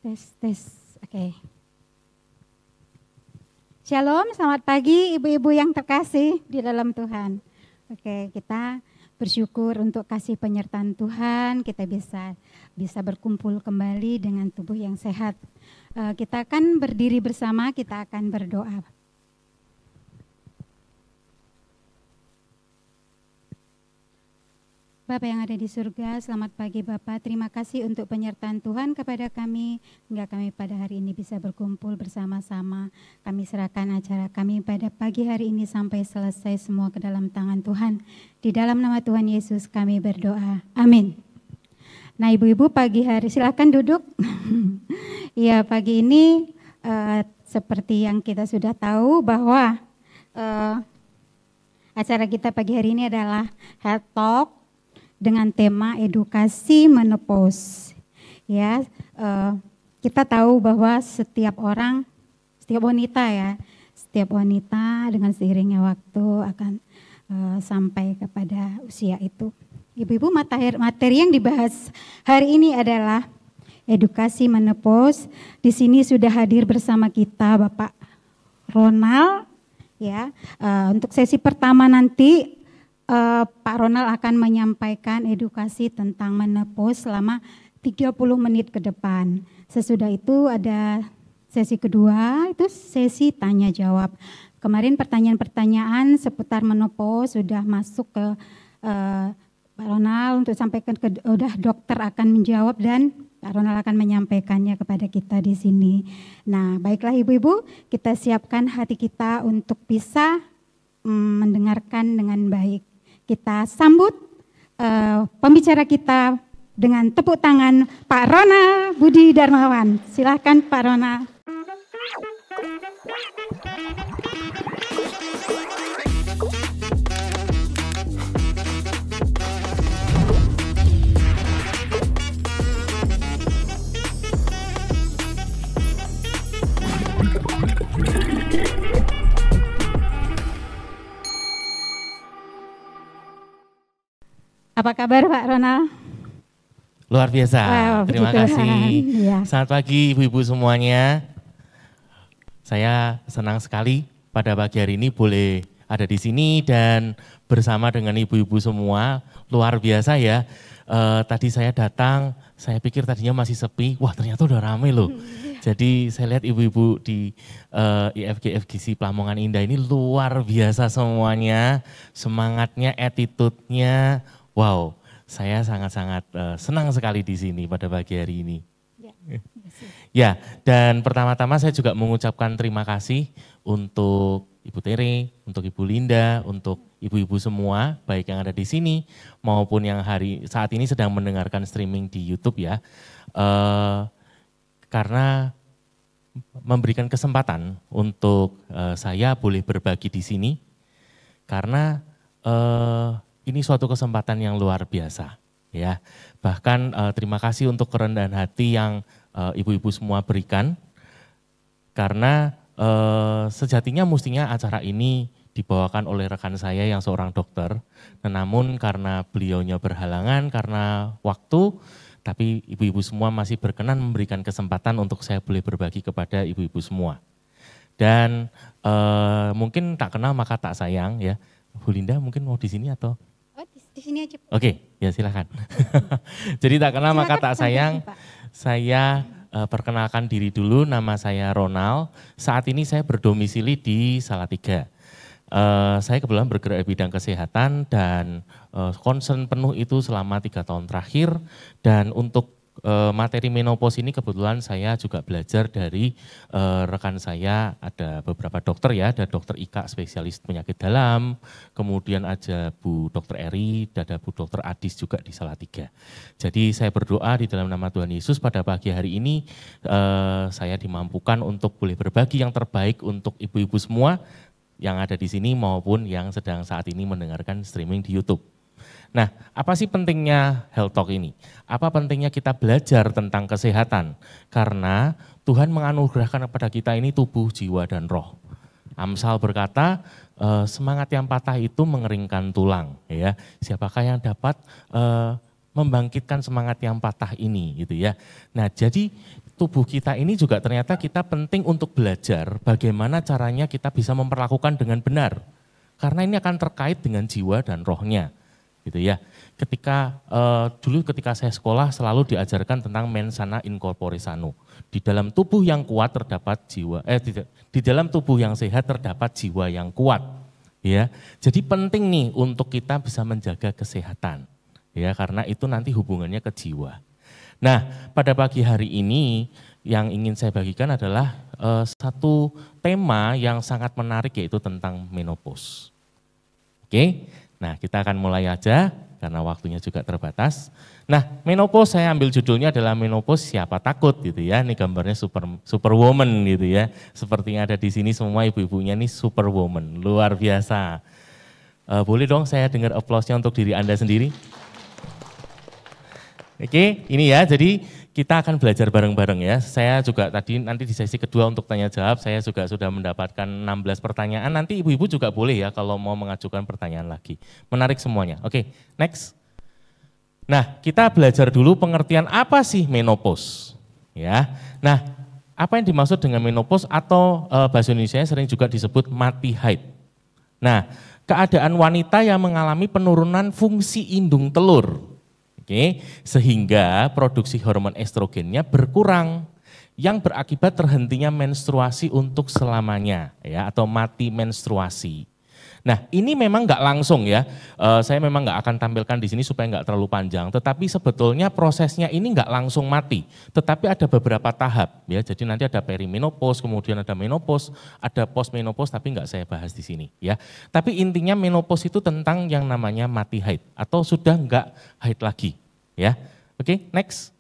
Tes. Oke. Shalom, selamat pagi ibu-ibu yang terkasih di dalam Tuhan. Oke, kita bersyukur untuk kasih penyertaan Tuhan, kita bisa berkumpul kembali dengan tubuh yang sehat. Kita akan berdiri bersama, kita akan berdoa. Bapa yang ada di surga, selamat pagi Bapa. Terima kasih untuk penyertaan Tuhan kepada kami, hingga kami pada hari ini bisa berkumpul bersama-sama. Kami serahkan acara kami pada pagi hari ini sampai selesai semua ke dalam tangan Tuhan. Di dalam nama Tuhan Yesus kami berdoa. Amin. Nah ibu-ibu pagi hari, silakan duduk. Ya pagi ini seperti yang kita sudah tahu bahwa acara kita pagi hari ini adalah Health Talk dengan tema edukasi menopause. Ya, kita tahu bahwa setiap wanita dengan seiringnya waktu akan sampai kepada usia itu. Ibu-ibu, materi yang dibahas hari ini adalah edukasi menopause. Di sini sudah hadir bersama kita Bapak Ronald. Ya, untuk sesi pertama nanti Pak Ronald akan menyampaikan edukasi tentang menopause selama 30 menit ke depan. Sesudah itu ada sesi kedua, itu sesi tanya jawab. Kemarin pertanyaan-pertanyaan seputar menopause sudah masuk ke Pak Ronald untuk sampaikan dokter akan menjawab dan Pak Ronald akan menyampaikannya kepada kita di sini. Nah, baiklah ibu-ibu, kita siapkan hati kita untuk bisa mendengarkan dengan baik. Kita sambut pembicara kita dengan tepuk tangan Pak Ronald Budi Darmawan. Silakan Pak Ronald. Apa kabar Pak Ronald? Luar biasa, terima kasih. Ya. Selamat pagi ibu-ibu semuanya. Saya senang sekali pada pagi hari ini boleh ada di sini dan bersama dengan ibu-ibu semua. Luar biasa ya, tadi saya datang, saya pikir tadinya masih sepi, wah ternyata udah rame loh. Jadi saya lihat ibu-ibu di IFG FGC Lamongan Indah ini luar biasa semuanya, semangatnya, attitude-nya. Wow, saya sangat-sangat senang sekali di sini pada pagi hari ini. Ya, dan pertama-tama saya juga mengucapkan terima kasih untuk Ibu Tere, untuk Ibu Linda, untuk ibu-ibu semua, baik yang ada di sini maupun yang saat ini sedang mendengarkan streaming di YouTube ya. Karena memberikan kesempatan untuk saya boleh berbagi di sini, karena ini suatu kesempatan yang luar biasa, ya. Bahkan terima kasih untuk kerendahan hati yang ibu-ibu semua berikan, karena sejatinya mestinya acara ini dibawakan oleh rekan saya yang seorang dokter, namun karena beliaunya berhalangan karena waktu, tapi ibu-ibu semua masih berkenan memberikan kesempatan untuk saya boleh berbagi kepada ibu-ibu semua. Dan mungkin tak kenal maka tak sayang ya. Bu Linda mungkin mau di sini atau? Di sini aja. Oke, ya silakan. Jadi tak kenal maka tak sayang. Saya perkenalkan diri dulu, nama saya Ronald. Saat ini saya berdomisili di Salatiga. Saya kebetulan bergerak di bidang kesehatan dan concern penuh itu selama 3 tahun terakhir. Dan untuk materi menopause ini kebetulan saya juga belajar dari rekan saya, ada beberapa dokter ya, ada dokter Ika spesialis penyakit dalam, kemudian ada Bu Dokter Eri, ada Bu Dokter Adis juga di Salatiga. Jadi saya berdoa di dalam nama Tuhan Yesus pada pagi hari ini saya dimampukan untuk boleh berbagi yang terbaik untuk ibu-ibu semua yang ada di sini maupun yang sedang saat ini mendengarkan streaming di YouTube. Nah, apa sih pentingnya Health Talk ini? Apa pentingnya kita belajar tentang kesehatan? Karena Tuhan menganugerahkan kepada kita ini tubuh, jiwa, dan roh. Amsal berkata, semangat yang patah itu mengeringkan tulang. Ya, siapakah yang dapat membangkitkan semangat yang patah ini, gitu ya? Nah, jadi tubuh kita ini juga ternyata kita penting untuk belajar bagaimana caranya kita bisa memperlakukan dengan benar. Karena ini akan terkait dengan jiwa dan rohnya. Gitu ya. Dulu ketika saya sekolah selalu diajarkan tentang mens sana in corpore sano. Di dalam tubuh yang kuat terdapat jiwa, di dalam tubuh yang sehat terdapat jiwa yang kuat. Ya, jadi penting nih untuk kita bisa menjaga kesehatan, ya karena itu nanti hubungannya ke jiwa. Nah, pada pagi hari ini yang ingin saya bagikan adalah satu tema yang sangat menarik yaitu tentang menopause. Oke, nah kita akan mulai aja karena waktunya juga terbatas. Nah, menopause saya ambil judulnya adalah menopause siapa takut gitu ya. Ini gambarnya superwoman gitu ya. Seperti yang ada di sini semua ibu-ibunya ini superwoman, luar biasa. Boleh dong saya dengar aplausnya untuk diri Anda sendiri? Oke, ini ya, jadi kita akan belajar bareng-bareng ya. Saya juga tadi nanti di sesi kedua untuk tanya jawab, saya juga sudah mendapatkan 16 pertanyaan. Nanti ibu-ibu juga boleh ya kalau mau mengajukan pertanyaan lagi. Menarik semuanya. Oke, next. Nah, kita belajar dulu pengertian apa sih menopause. Ya. Nah, apa yang dimaksud dengan menopause atau bahasa Indonesia sering juga disebut mati haid. Nah, keadaan wanita yang mengalami penurunan fungsi indung telur. Oke, sehingga produksi hormon estrogennya berkurang yang berakibat terhentinya menstruasi untuk selamanya ya atau mati menstruasi. Nah, ini memang nggak langsung ya. Saya memang nggak akan tampilkan di sini supaya nggak terlalu panjang. Tetapi sebetulnya prosesnya ini nggak langsung mati. Tetapi ada beberapa tahap ya. Jadi nanti ada perimenopause, kemudian ada menopause, ada postmenopause. Tapi nggak saya bahas di sini ya. Tapi intinya menopause itu tentang yang namanya mati haid atau sudah nggak haid lagi ya. Oke, next.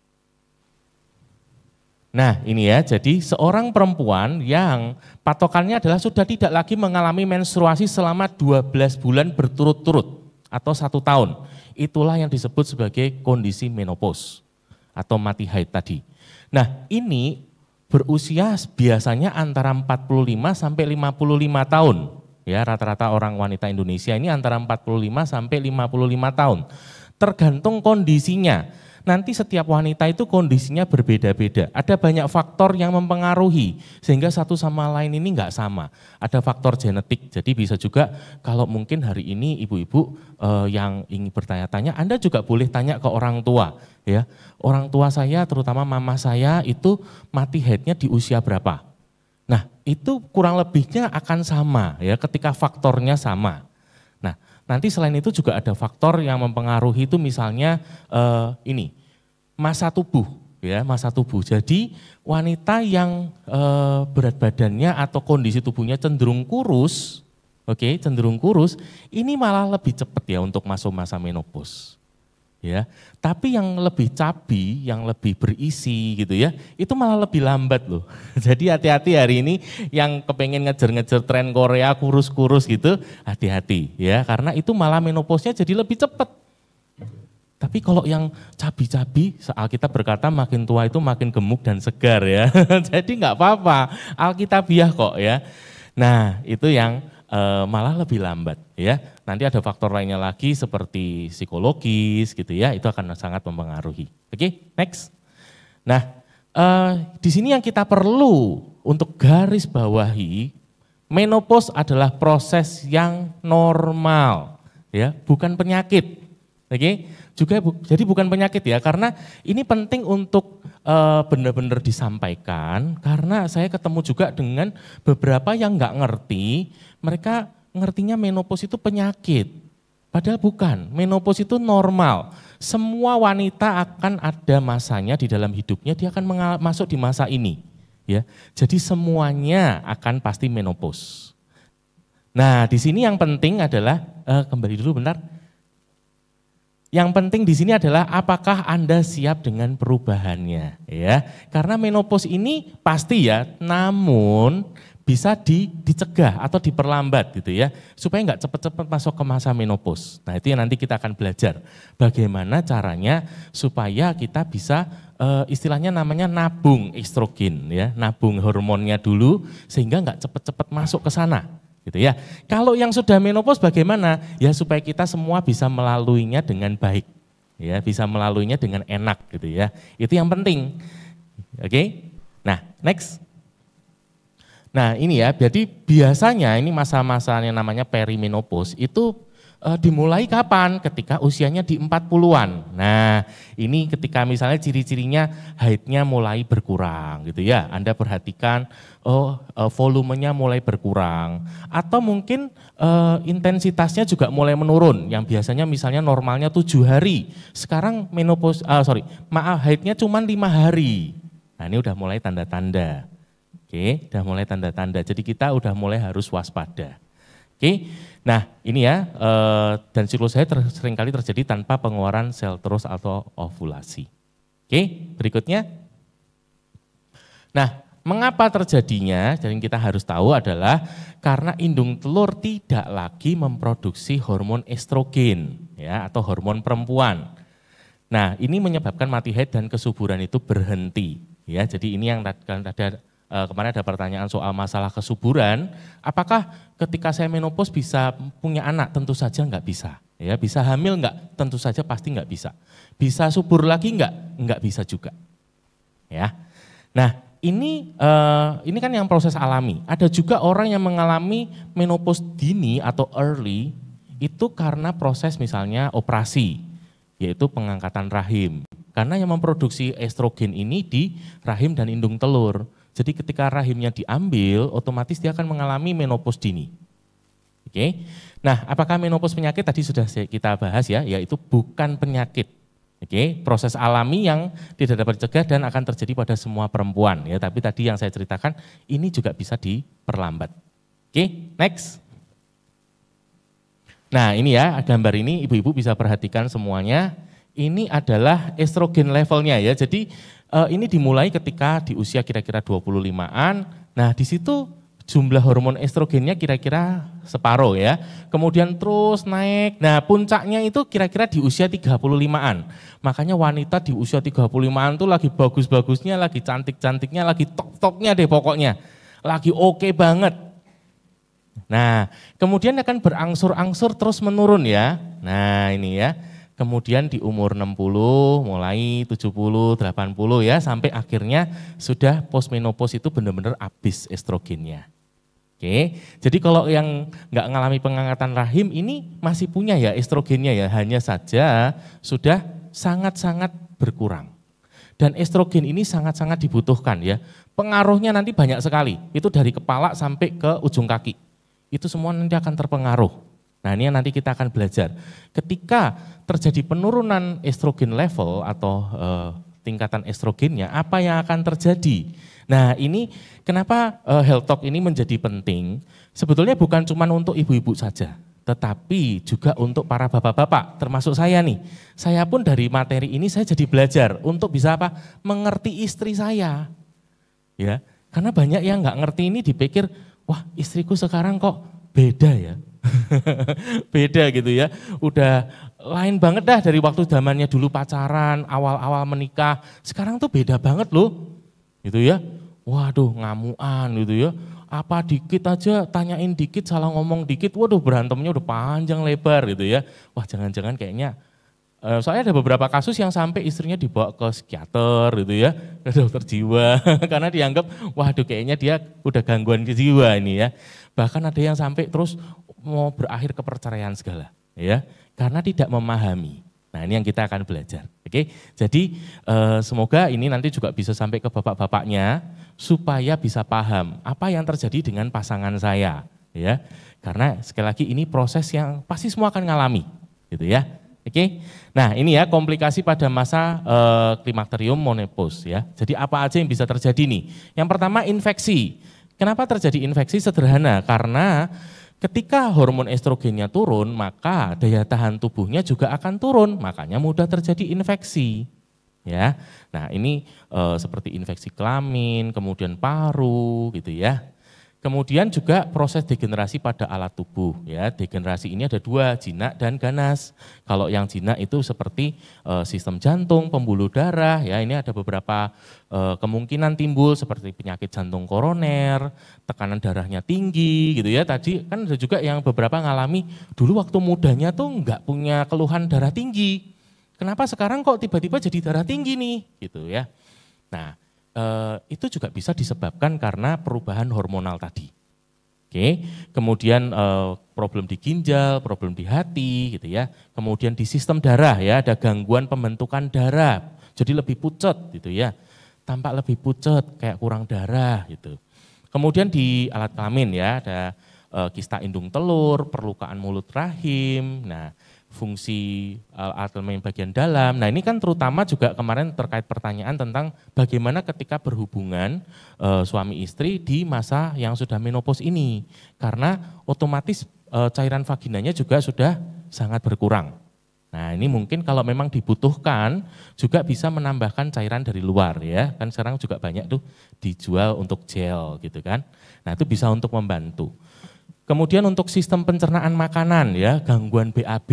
Nah ini ya, jadi seorang perempuan yang patokannya adalah sudah tidak lagi mengalami menstruasi selama 12 bulan berturut-turut atau 1 tahun. Itulah yang disebut sebagai kondisi menopause atau mati haid tadi. Nah ini berusia biasanya antara 45 sampai 55 tahun. Ya rata-rata orang wanita Indonesia ini antara 45 sampai 55 tahun. Tergantung kondisinya. Nanti setiap wanita itu kondisinya berbeda-beda. Ada banyak faktor yang mempengaruhi sehingga satu sama lain ini enggak sama. Ada faktor genetik, jadi bisa juga kalau mungkin hari ini ibu-ibu yang ingin bertanya-tanya, Anda juga boleh tanya ke orang tua. Ya, orang tua saya terutama mama saya itu mati haidnya di usia berapa. Nah itu kurang lebihnya akan sama ya ketika faktornya sama. Nah nanti selain itu juga ada faktor yang mempengaruhi itu misalnya ini masa tubuh ya masa tubuh. Jadi wanita yang berat badannya atau kondisi tubuhnya cenderung kurus, oke cenderung kurus, ini malah lebih cepat ya untuk masuk masa menopause. Ya, tapi yang lebih cabi, yang lebih berisi gitu ya, itu malah lebih lambat loh. Jadi hati-hati hari ini yang kepengen ngejar-ngejar tren Korea kurus-kurus gitu, hati-hati ya, karena itu malah menopause-nya jadi lebih cepat. Tapi kalau yang cabi-cabi, Alkitab berkata makin tua itu makin gemuk dan segar ya. Jadi nggak apa-apa, Alkitabiah kok ya. Nah itu yang malah lebih lambat ya. Nanti ada faktor lainnya lagi seperti psikologis gitu ya, itu akan sangat mempengaruhi. Oke, next. Nah, di sini yang kita perlu untuk garis bawahi, menopause adalah proses yang normal ya, bukan penyakit. Oke, juga jadi bukan penyakit ya, karena ini penting untuk benar-benar disampaikan, karena saya ketemu juga dengan beberapa yang nggak ngerti, mereka ngertinya menopause itu penyakit, padahal bukan. Menopause itu normal. Semua wanita akan ada masanya di dalam hidupnya, dia akan masuk di masa ini, ya. Jadi semuanya akan pasti menopause. Nah, di sini yang penting adalah kembali dulu bentar. Yang penting di sini adalah apakah Anda siap dengan perubahannya, ya. Karena menopause ini pasti ya, namun bisa dicegah atau diperlambat gitu ya, supaya nggak cepat-cepat masuk ke masa menopause. Nah itu yang nanti kita akan belajar, bagaimana caranya supaya kita bisa istilahnya namanya nabung estrogen ya, nabung hormonnya dulu sehingga nggak cepat-cepat masuk ke sana gitu ya. Kalau yang sudah menopause bagaimana? Ya supaya kita semua bisa melaluinya dengan baik, ya bisa melaluinya dengan enak gitu ya. Itu yang penting, oke? next. Nah ini ya, jadi biasanya ini masa-masa yang namanya perimenopause itu dimulai kapan? Ketika usianya di 40-an. Nah ini ketika misalnya ciri-cirinya haidnya mulai berkurang gitu ya. Anda perhatikan volumenya mulai berkurang. Atau mungkin intensitasnya juga mulai menurun. Yang biasanya misalnya normalnya 7 hari. Sekarang haidnya cuma 5 hari. Nah ini udah mulai tanda-tanda. Oke, udah mulai tanda-tanda. Jadi kita udah mulai harus waspada. Oke, nah ini ya, dan siklus haid seringkali terjadi tanpa pengeluaran sel terus atau ovulasi. Oke, berikutnya. Nah, mengapa terjadinya? Jadi kita harus tahu adalah karena indung telur tidak lagi memproduksi hormon estrogen, ya, atau hormon perempuan. Nah, ini menyebabkan mati haid dan kesuburan itu berhenti. Ya, jadi ini yang kemarin ada pertanyaan soal masalah kesuburan, apakah ketika saya menopause bisa punya anak? Tentu saja enggak bisa. Ya, bisa hamil enggak? Tentu saja pasti enggak bisa. Bisa subur lagi enggak? Enggak bisa juga. Ya. Nah, ini kan yang proses alami. Ada juga orang yang mengalami menopause dini atau early itu karena proses misalnya operasi, yaitu pengangkatan rahim. Karena yang memproduksi estrogen ini di rahim dan indung telur. Jadi ketika rahimnya diambil, otomatis dia akan mengalami menopause dini. Oke. Nah, apakah menopause penyakit? Tadi sudah kita bahas ya, yaitu bukan penyakit. Oke, proses alami yang tidak dapat dicegah dan akan terjadi pada semua perempuan ya. Tapi tadi yang saya ceritakan ini juga bisa diperlambat. Oke, next. Nah, ini ya gambar ini ibu-ibu bisa perhatikan semuanya. Ini adalah estrogen levelnya ya. Jadi ini dimulai ketika di usia kira-kira 25-an. Nah, di situ jumlah hormon estrogennya kira-kira separuh ya. Kemudian terus naik. Nah, puncaknya itu kira-kira di usia 35-an. Makanya wanita di usia 35-an tuh lagi bagus-bagusnya, lagi cantik-cantiknya, lagi top-topnya deh pokoknya. Lagi oke banget. Nah, kemudian akan berangsur-angsur terus menurun ya. Nah, ini ya. Kemudian di umur 60, mulai 70, 80 ya, sampai akhirnya sudah postmenopause itu benar-benar habis estrogennya. Oke, jadi kalau yang nggak ngalami pengangkatan rahim ini masih punya ya estrogennya ya, hanya saja sudah sangat-sangat berkurang. Dan estrogen ini sangat-sangat dibutuhkan ya, pengaruhnya nanti banyak sekali, itu dari kepala sampai ke ujung kaki. Itu semua nanti akan terpengaruh. Nah ini yang nanti kita akan belajar. Ketika terjadi penurunan estrogen level atau tingkatan estrogennya, apa yang akan terjadi? Nah ini kenapa Health Talk ini menjadi penting, sebetulnya bukan cuma untuk ibu-ibu saja, tetapi juga untuk para bapak-bapak, termasuk saya nih. Saya pun dari materi ini saya jadi belajar untuk bisa apa? Mengerti istri saya. Ya, karena banyak yang nggak ngerti ini dipikir, wah istriku sekarang kok beda ya. Beda gitu ya, udah lain banget dah dari waktu zamannya dulu pacaran, awal-awal menikah, sekarang tuh beda banget loh, gitu ya. Waduh ngamuan gitu ya, apa dikit aja tanyain dikit, salah ngomong dikit, waduh berantemnya udah panjang lebar gitu ya. Wah jangan-jangan kayaknya, soalnya ada beberapa kasus yang sampai istrinya dibawa ke psikiater gitu ya, ke dokter jiwa, karena dianggap waduh kayaknya dia udah gangguan jiwa ini ya. Bahkan ada yang sampai terus mau berakhir ke perceraian segala, ya, karena tidak memahami. Nah ini yang kita akan belajar, oke? Jadi semoga ini nanti juga bisa sampai ke bapak-bapaknya supaya bisa paham apa yang terjadi dengan pasangan saya, ya. Karena sekali lagi ini proses yang pasti semua akan ngalami, gitu ya, oke? Nah ini ya komplikasi pada masa klimakterium menopause, ya. Jadi apa aja yang bisa terjadi nih? Yang pertama infeksi. Kenapa terjadi infeksi? Sederhana, karena ketika hormon estrogennya turun, maka daya tahan tubuhnya juga akan turun, makanya mudah terjadi infeksi. Ya, nah ini seperti infeksi kelamin, kemudian paru, gitu ya. Kemudian juga proses degenerasi pada alat tubuh. Ya, degenerasi ini ada dua, jinak dan ganas. Kalau yang jinak itu seperti sistem jantung, pembuluh darah. Ya, ini ada beberapa kemungkinan timbul seperti penyakit jantung koroner, tekanan darahnya tinggi, gitu ya. Tadi kan ada juga yang beberapa ngalami dulu waktu mudanya tuh nggak punya keluhan darah tinggi. Kenapa sekarang kok tiba-tiba jadi darah tinggi nih, gitu ya. Nah. itu juga bisa disebabkan karena perubahan hormonal tadi. Oke, kemudian problem di ginjal, problem di hati gitu ya. Kemudian di sistem darah ya, ada gangguan pembentukan darah. Jadi lebih pucat gitu ya. Tampak lebih pucat, kayak kurang darah gitu. Kemudian di alat kelamin ya, ada kista indung telur, perlukaan mulut rahim. Nah, fungsi alat kelamin bagian dalam. Nah, ini kan terutama juga kemarin terkait pertanyaan tentang bagaimana ketika berhubungan suami istri di masa yang sudah menopause ini. Karena otomatis cairan vaginanya juga sudah sangat berkurang. Nah, ini mungkin kalau memang dibutuhkan juga bisa menambahkan cairan dari luar ya. Kan sekarang juga banyak tuh dijual untuk gel gitu kan. Nah, itu bisa untuk membantu. Kemudian untuk sistem pencernaan makanan ya, gangguan BAB.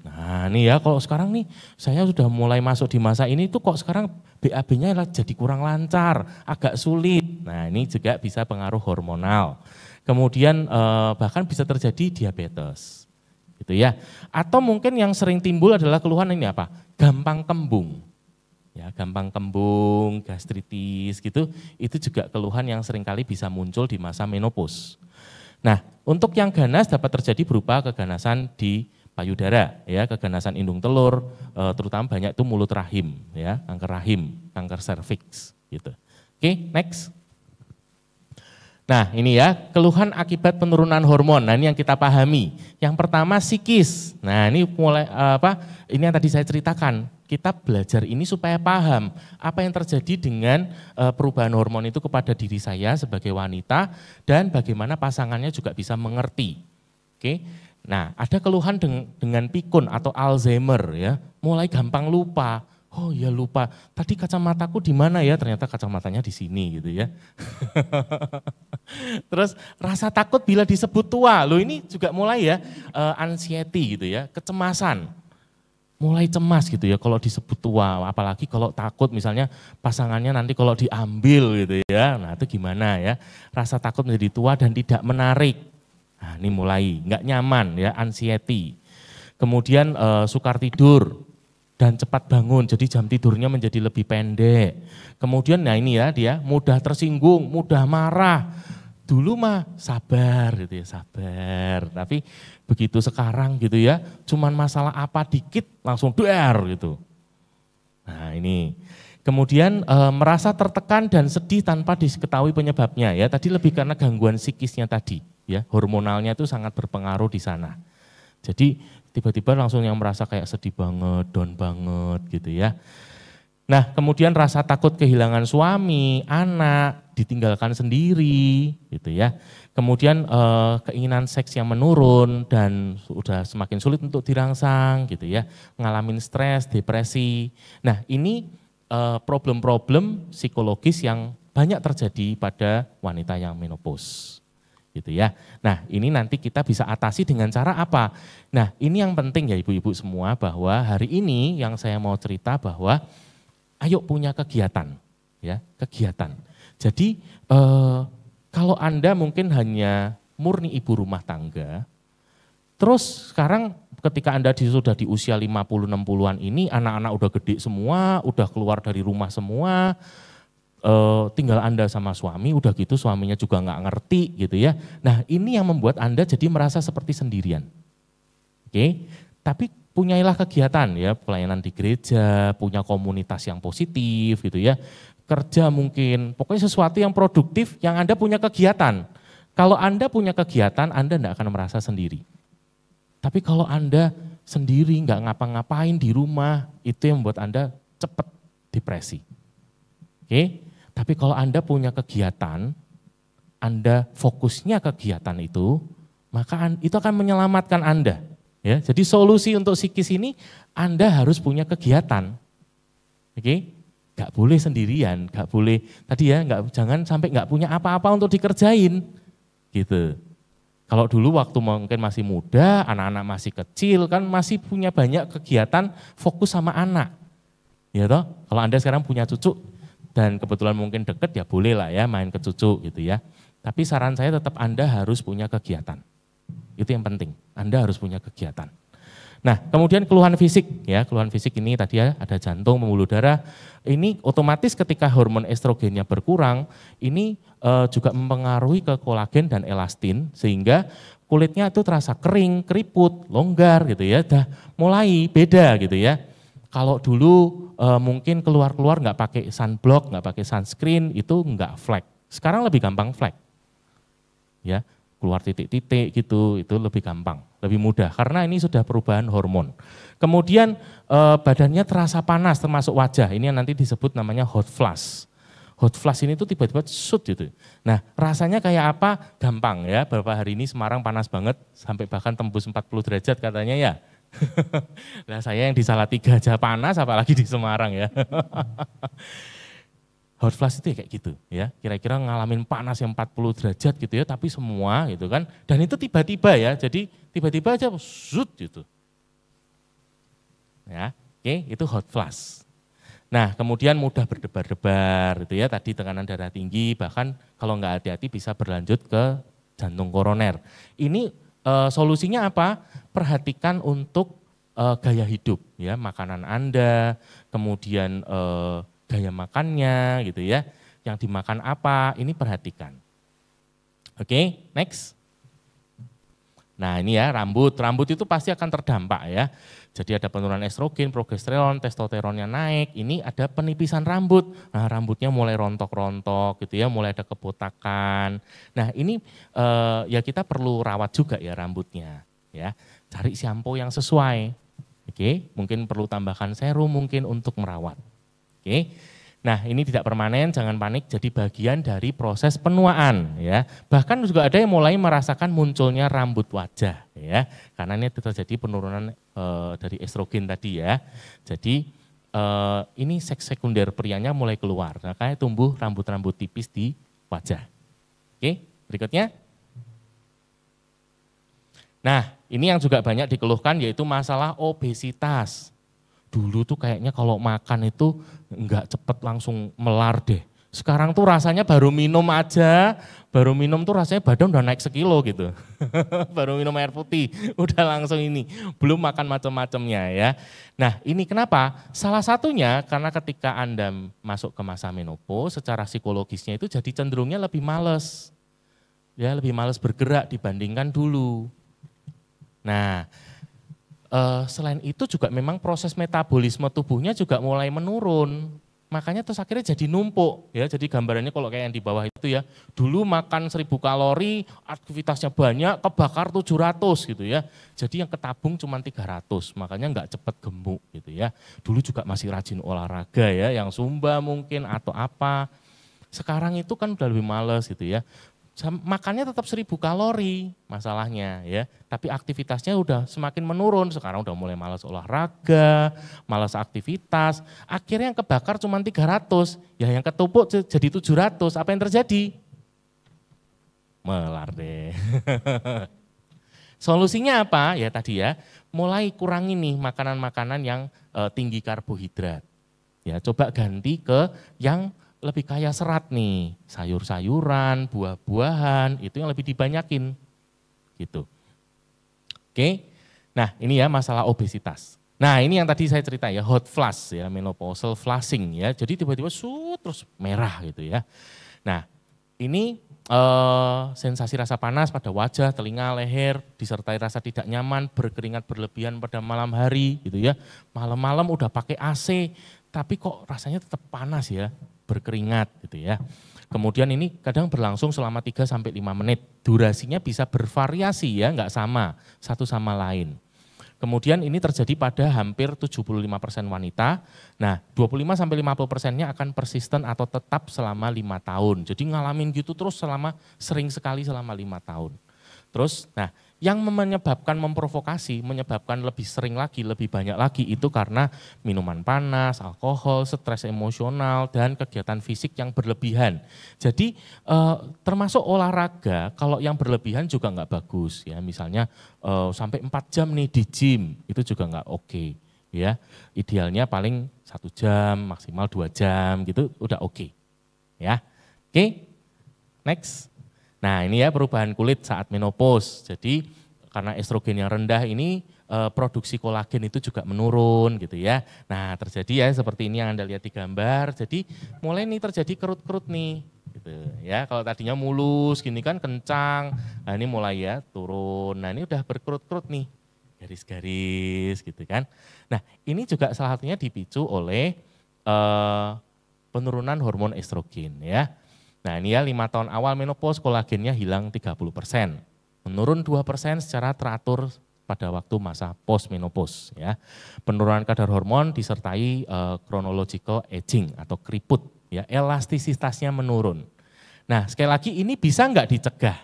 Nah ini ya kalau sekarang nih saya sudah mulai masuk di masa ini tuh kok sekarang BAB-nya jadi kurang lancar, agak sulit. Nah ini juga bisa pengaruh hormonal. Kemudian bahkan bisa terjadi diabetes. Gitu ya. Atau mungkin yang sering timbul adalah keluhan ini apa? Gampang kembung. Ya, gampang kembung, gastritis gitu. Itu juga keluhan yang seringkali bisa muncul di masa menopause. Nah, untuk yang ganas dapat terjadi berupa keganasan di payudara, ya, keganasan indung telur, terutama banyak itu mulut rahim, ya, kanker rahim, kanker serviks, gitu. Oke, next. Nah, ini ya, keluhan akibat penurunan hormon. Nah, ini yang kita pahami. Yang pertama psikis. Nah, ini mulai ini yang tadi saya ceritakan. Kita belajar ini supaya paham apa yang terjadi dengan perubahan hormon itu kepada diri saya sebagai wanita dan bagaimana pasangannya juga bisa mengerti. Oke. Nah, ada keluhan dengan pikun atau Alzheimer ya, mulai gampang lupa. Oh ya lupa, tadi kacamataku di mana ya? Ternyata kacamatanya di sini gitu ya. Terus rasa takut bila disebut tua. Loh ini juga mulai ya anxiety gitu ya, kecemasan. Mulai cemas gitu ya kalau disebut tua, apalagi kalau takut misalnya pasangannya nanti kalau diambil gitu ya, nah itu gimana ya, rasa takut menjadi tua dan tidak menarik, nah ini mulai nggak nyaman ya, anxiety. Kemudian sukar tidur dan cepat bangun, jadi jam tidurnya menjadi lebih pendek. Kemudian nah ini ya dia mudah tersinggung, mudah marah. Dulu mah sabar gitu ya, sabar. Tapi begitu sekarang gitu ya, cuman masalah apa dikit langsung duar gitu. Nah ini. Kemudian merasa tertekan dan sedih tanpa diketahui penyebabnya ya. Tadi lebih karena gangguan psikisnya tadi ya, hormonalnya itu sangat berpengaruh di sana. Jadi tiba-tiba langsung yang merasa kayak sedih banget, down banget gitu ya. Nah kemudian rasa takut kehilangan suami, anak, ditinggalkan sendiri gitu ya. Kemudian keinginan seks yang menurun dan sudah semakin sulit untuk dirangsang gitu ya. Ngalamin stres, depresi. Nah ini problem-problem psikologis yang banyak terjadi pada wanita yang menopause. Gitu ya. Nah ini nanti kita bisa atasi dengan cara apa? Nah ini yang penting ya ibu-ibu semua bahwa hari ini yang saya mau cerita bahwa ayo punya kegiatan, ya kegiatan. Jadi kalau Anda mungkin hanya murni ibu rumah tangga, terus sekarang ketika Anda sudah di usia 50-60an ini, anak-anak udah gede semua, udah keluar dari rumah semua, tinggal Anda sama suami, udah gitu suaminya juga nggak ngerti gitu ya. Nah ini yang membuat Anda jadi merasa seperti sendirian. Oke, tapi punyailah kegiatan ya, pelayanan di gereja, punya komunitas yang positif gitu ya. Kerja mungkin, pokoknya sesuatu yang produktif yang Anda punya kegiatan. Kalau Anda punya kegiatan, Anda tidak akan merasa sendiri. Tapi kalau Anda sendiri nggak ngapa-ngapain di rumah, itu yang membuat Anda cepat depresi. Oke? Tapi kalau Anda punya kegiatan, Anda fokusnya kegiatan itu, maka itu akan menyelamatkan Anda. Ya, jadi solusi untuk psikis ini Anda harus punya kegiatan, oke? Gak boleh sendirian, gak boleh tadi ya, jangan sampai gak punya apa-apa untuk dikerjain, gitu. Kalau dulu waktu mungkin masih muda, anak-anak masih kecil kan masih punya banyak kegiatan fokus sama anak, ya toh. Kalau Anda sekarang punya cucu dan kebetulan mungkin deket ya boleh lah ya main ke cucu gitu ya. Tapi saran saya tetap Anda harus punya kegiatan. Itu yang penting, Anda harus punya kegiatan. Nah, kemudian keluhan fisik ya, keluhan fisik ini tadi ya ada jantung, pembuluh darah. Ini otomatis ketika hormon estrogennya berkurang, ini juga mempengaruhi ke kolagen dan elastin sehingga kulitnya itu terasa kering, keriput, longgar gitu ya. Dah mulai beda gitu ya. Kalau dulu mungkin keluar-keluar nggak pakai sunblock, nggak pakai sunscreen itu nggak flek. Sekarang lebih gampang flek. Ya, keluar titik-titik gitu, itu lebih gampang, lebih mudah karena ini sudah perubahan hormon. Kemudian badannya terasa panas termasuk wajah, ini yang nanti disebut namanya hot flush. Hot flush ini tuh tiba-tiba shoot gitu. Nah rasanya kayak apa? Gampang ya, beberapa hari ini Semarang panas banget sampai bahkan tembus 40 derajat katanya ya. Nah saya yang di Salatiga aja panas apalagi di Semarang ya. Hot flush itu ya kayak gitu ya, kira-kira ngalamin panas yang 40 derajat gitu ya, tapi semua gitu kan, dan itu tiba-tiba ya, jadi tiba-tiba aja zut gitu. Ya, oke, itu hot flush. Nah kemudian mudah berdebar-debar gitu ya, tadi tekanan darah tinggi, bahkan kalau nggak hati-hati bisa berlanjut ke jantung koroner. Ini solusinya apa? Perhatikan untuk gaya hidup ya, makanan Anda, kemudian gaya makannya gitu ya, yang dimakan apa, ini perhatikan. Oke, next. Nah ini ya rambut itu pasti akan terdampak ya. Jadi ada penurunan estrogen, progesteron, testosteronnya naik, ini ada penipisan rambut. Nah rambutnya mulai rontok-rontok gitu ya, mulai ada kebotakan. Nah ini ya kita perlu rawat juga ya rambutnya ya. Cari shampoo yang sesuai. Oke, mungkin perlu tambahkan serum mungkin untuk merawat. Oke. Nah ini tidak permanen, jangan panik, jadi bagian dari proses penuaan ya. Bahkan juga ada yang mulai merasakan munculnya rambut wajah ya, karena ini terjadi penurunan dari estrogen tadi ya. Jadi ini seks sekunder prianya mulai keluar, makanya tumbuh rambut-rambut tipis di wajah. Oke, berikutnya. Nah ini yang juga banyak dikeluhkan yaitu masalah obesitas. Dulu tuh kayaknya kalau makan itu enggak cepet langsung melar deh. Sekarang tuh rasanya baru minum tuh rasanya badan udah naik 1 kilo gitu. Baru minum air putih, udah langsung ini. Belum makan macam-macamnya ya. Nah ini kenapa? Salah satunya karena ketika Anda masuk ke masa menopause, secara psikologisnya itu jadi cenderungnya lebih males. Ya lebih males bergerak dibandingkan dulu. Nah, selain itu juga memang proses metabolisme tubuhnya juga mulai menurun. Makanya terus akhirnya jadi numpuk ya. Jadi gambarannya kalau kayak yang di bawah itu ya. Dulu makan 1000 kalori, aktivitasnya banyak, kebakar 700 gitu ya. Jadi yang ketabung cuma 300, makanya nggak cepet gemuk gitu ya. Dulu juga masih rajin olahraga ya, yang zumba mungkin atau apa. Sekarang itu kan udah lebih males gitu ya. Makannya tetap 1000 kalori masalahnya ya, tapi aktivitasnya udah semakin menurun, sekarang udah mulai malas olahraga, malas aktivitas, akhirnya yang kebakar cuma 300, ya yang ketumpuk jadi 700, apa yang terjadi? Melar deh. Solusinya apa? Ya tadi ya, mulai kurangi nih makanan-makanan yang tinggi karbohidrat. Ya coba ganti ke yang lebih kaya serat nih, sayur-sayuran, buah-buahan, itu yang lebih dibanyakin gitu. Oke, nah ini ya masalah obesitas. Nah ini yang tadi saya cerita ya, hot flush ya, menopausal flushing ya, jadi tiba-tiba terus merah gitu ya. Nah ini sensasi rasa panas pada wajah, telinga, leher, disertai rasa tidak nyaman, berkeringat berlebihan pada malam hari gitu ya. Malam-malam udah pakai AC, tapi kok rasanya tetap panas ya, berkeringat gitu ya. Kemudian ini kadang berlangsung selama 3-5 menit, durasinya bisa bervariasi ya, nggak sama satu sama lain. Kemudian ini terjadi pada hampir 75% wanita, nah 25-50%-nya akan persisten atau tetap selama 5 tahun. Jadi ngalamin gitu terus sering sekali selama 5 tahun. Terus, nah yang menyebabkan memprovokasi, menyebabkan lebih sering lagi, lebih banyak lagi itu karena minuman panas, alkohol, stres emosional, dan kegiatan fisik yang berlebihan. Jadi termasuk olahraga, kalau yang berlebihan juga nggak bagus ya. Misalnya sampai 4 jam nih di gym, itu juga nggak oke. Ya, idealnya paling 1 jam, maksimal 2 jam gitu udah oke. Ya, oke, next. Nah ini ya perubahan kulit saat menopause. Jadi karena estrogen yang rendah ini produksi kolagen itu juga menurun gitu ya. Nah terjadi ya seperti ini yang Anda lihat di gambar, jadi mulai nih terjadi kerut-kerut nih. Gitu ya, kalau tadinya mulus gini kan kencang, nah ini mulai ya turun, nah ini udah berkerut-kerut nih, garis-garis gitu kan. Nah ini juga salah satunya dipicu oleh penurunan hormon estrogen ya. Nah ini ya 5 tahun awal menopause kolagennya hilang 30%, menurun 2% secara teratur pada waktu masa post menopause ya. Penurunan kadar hormon disertai chronological aging atau keriput ya, elastisitasnya menurun. Nah sekali lagi ini bisa nggak dicegah?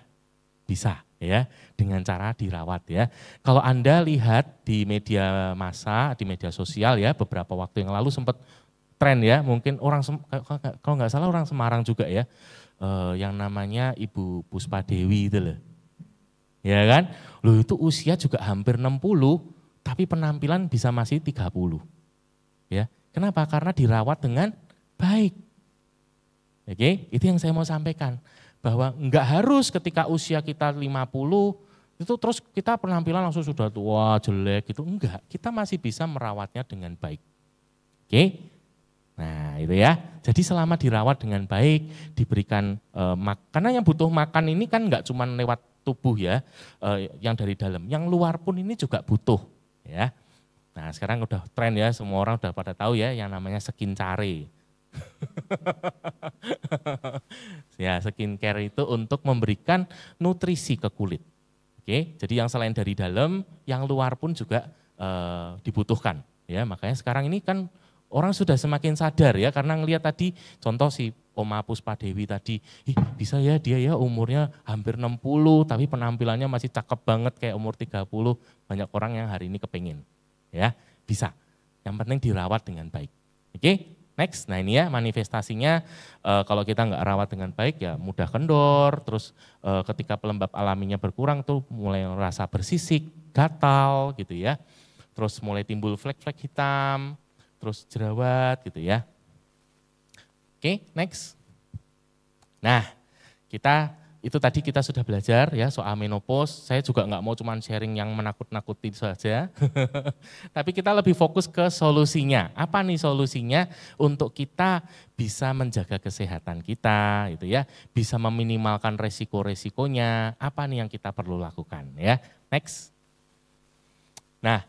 Bisa ya, dengan cara dirawat ya. Kalau Anda lihat di media massa, di media sosial ya, beberapa waktu yang lalu sempat tren ya, mungkin orang, kalau nggak salah orang Semarang juga ya, yang namanya Ibu Puspa Dewi itu loh. Ya kan, loh itu usia juga hampir 60, tapi penampilan bisa masih 30. Ya, kenapa? Karena dirawat dengan baik. Oke, itu yang saya mau sampaikan. Bahwa enggak harus ketika usia kita 50, itu terus kita penampilan langsung sudah tua, jelek gitu. Enggak, kita masih bisa merawatnya dengan baik. Oke, nah itu ya. Jadi selama dirawat dengan baik, diberikan karena yang butuh makan ini kan enggak cuma lewat tubuh ya, yang dari dalam, yang luar pun ini juga butuh ya. Nah sekarang udah tren ya, semua orang udah pada tahu ya yang namanya skincare. Ya skincare itu untuk memberikan nutrisi ke kulit. Oke, jadi yang selain dari dalam, yang luar pun juga dibutuhkan. Ya makanya sekarang ini kan orang sudah semakin sadar ya, karena ngelihat tadi contoh si Oma Puspa Dewi tadi, bisa ya dia ya umurnya hampir 60 tapi penampilannya masih cakep banget kayak umur 30, banyak orang yang hari ini kepingin. Ya, bisa. Yang penting dirawat dengan baik. Oke, next. Nah ini ya manifestasinya kalau kita nggak rawat dengan baik ya mudah kendor, terus ketika pelembab alaminya berkurang tuh mulai rasa bersisik, gatal gitu ya. Terus mulai timbul flek-flek hitam, terus jerawat gitu ya. Oke, next. Nah, itu tadi kita sudah belajar ya soal menopause. Saya juga nggak mau cuma sharing yang menakut-nakuti saja. Tapi kita lebih fokus ke solusinya. Apa nih solusinya untuk kita bisa menjaga kesehatan kita gitu ya. Bisa meminimalkan resiko-resikonya. Apa nih yang kita perlu lakukan ya. Next. Nah,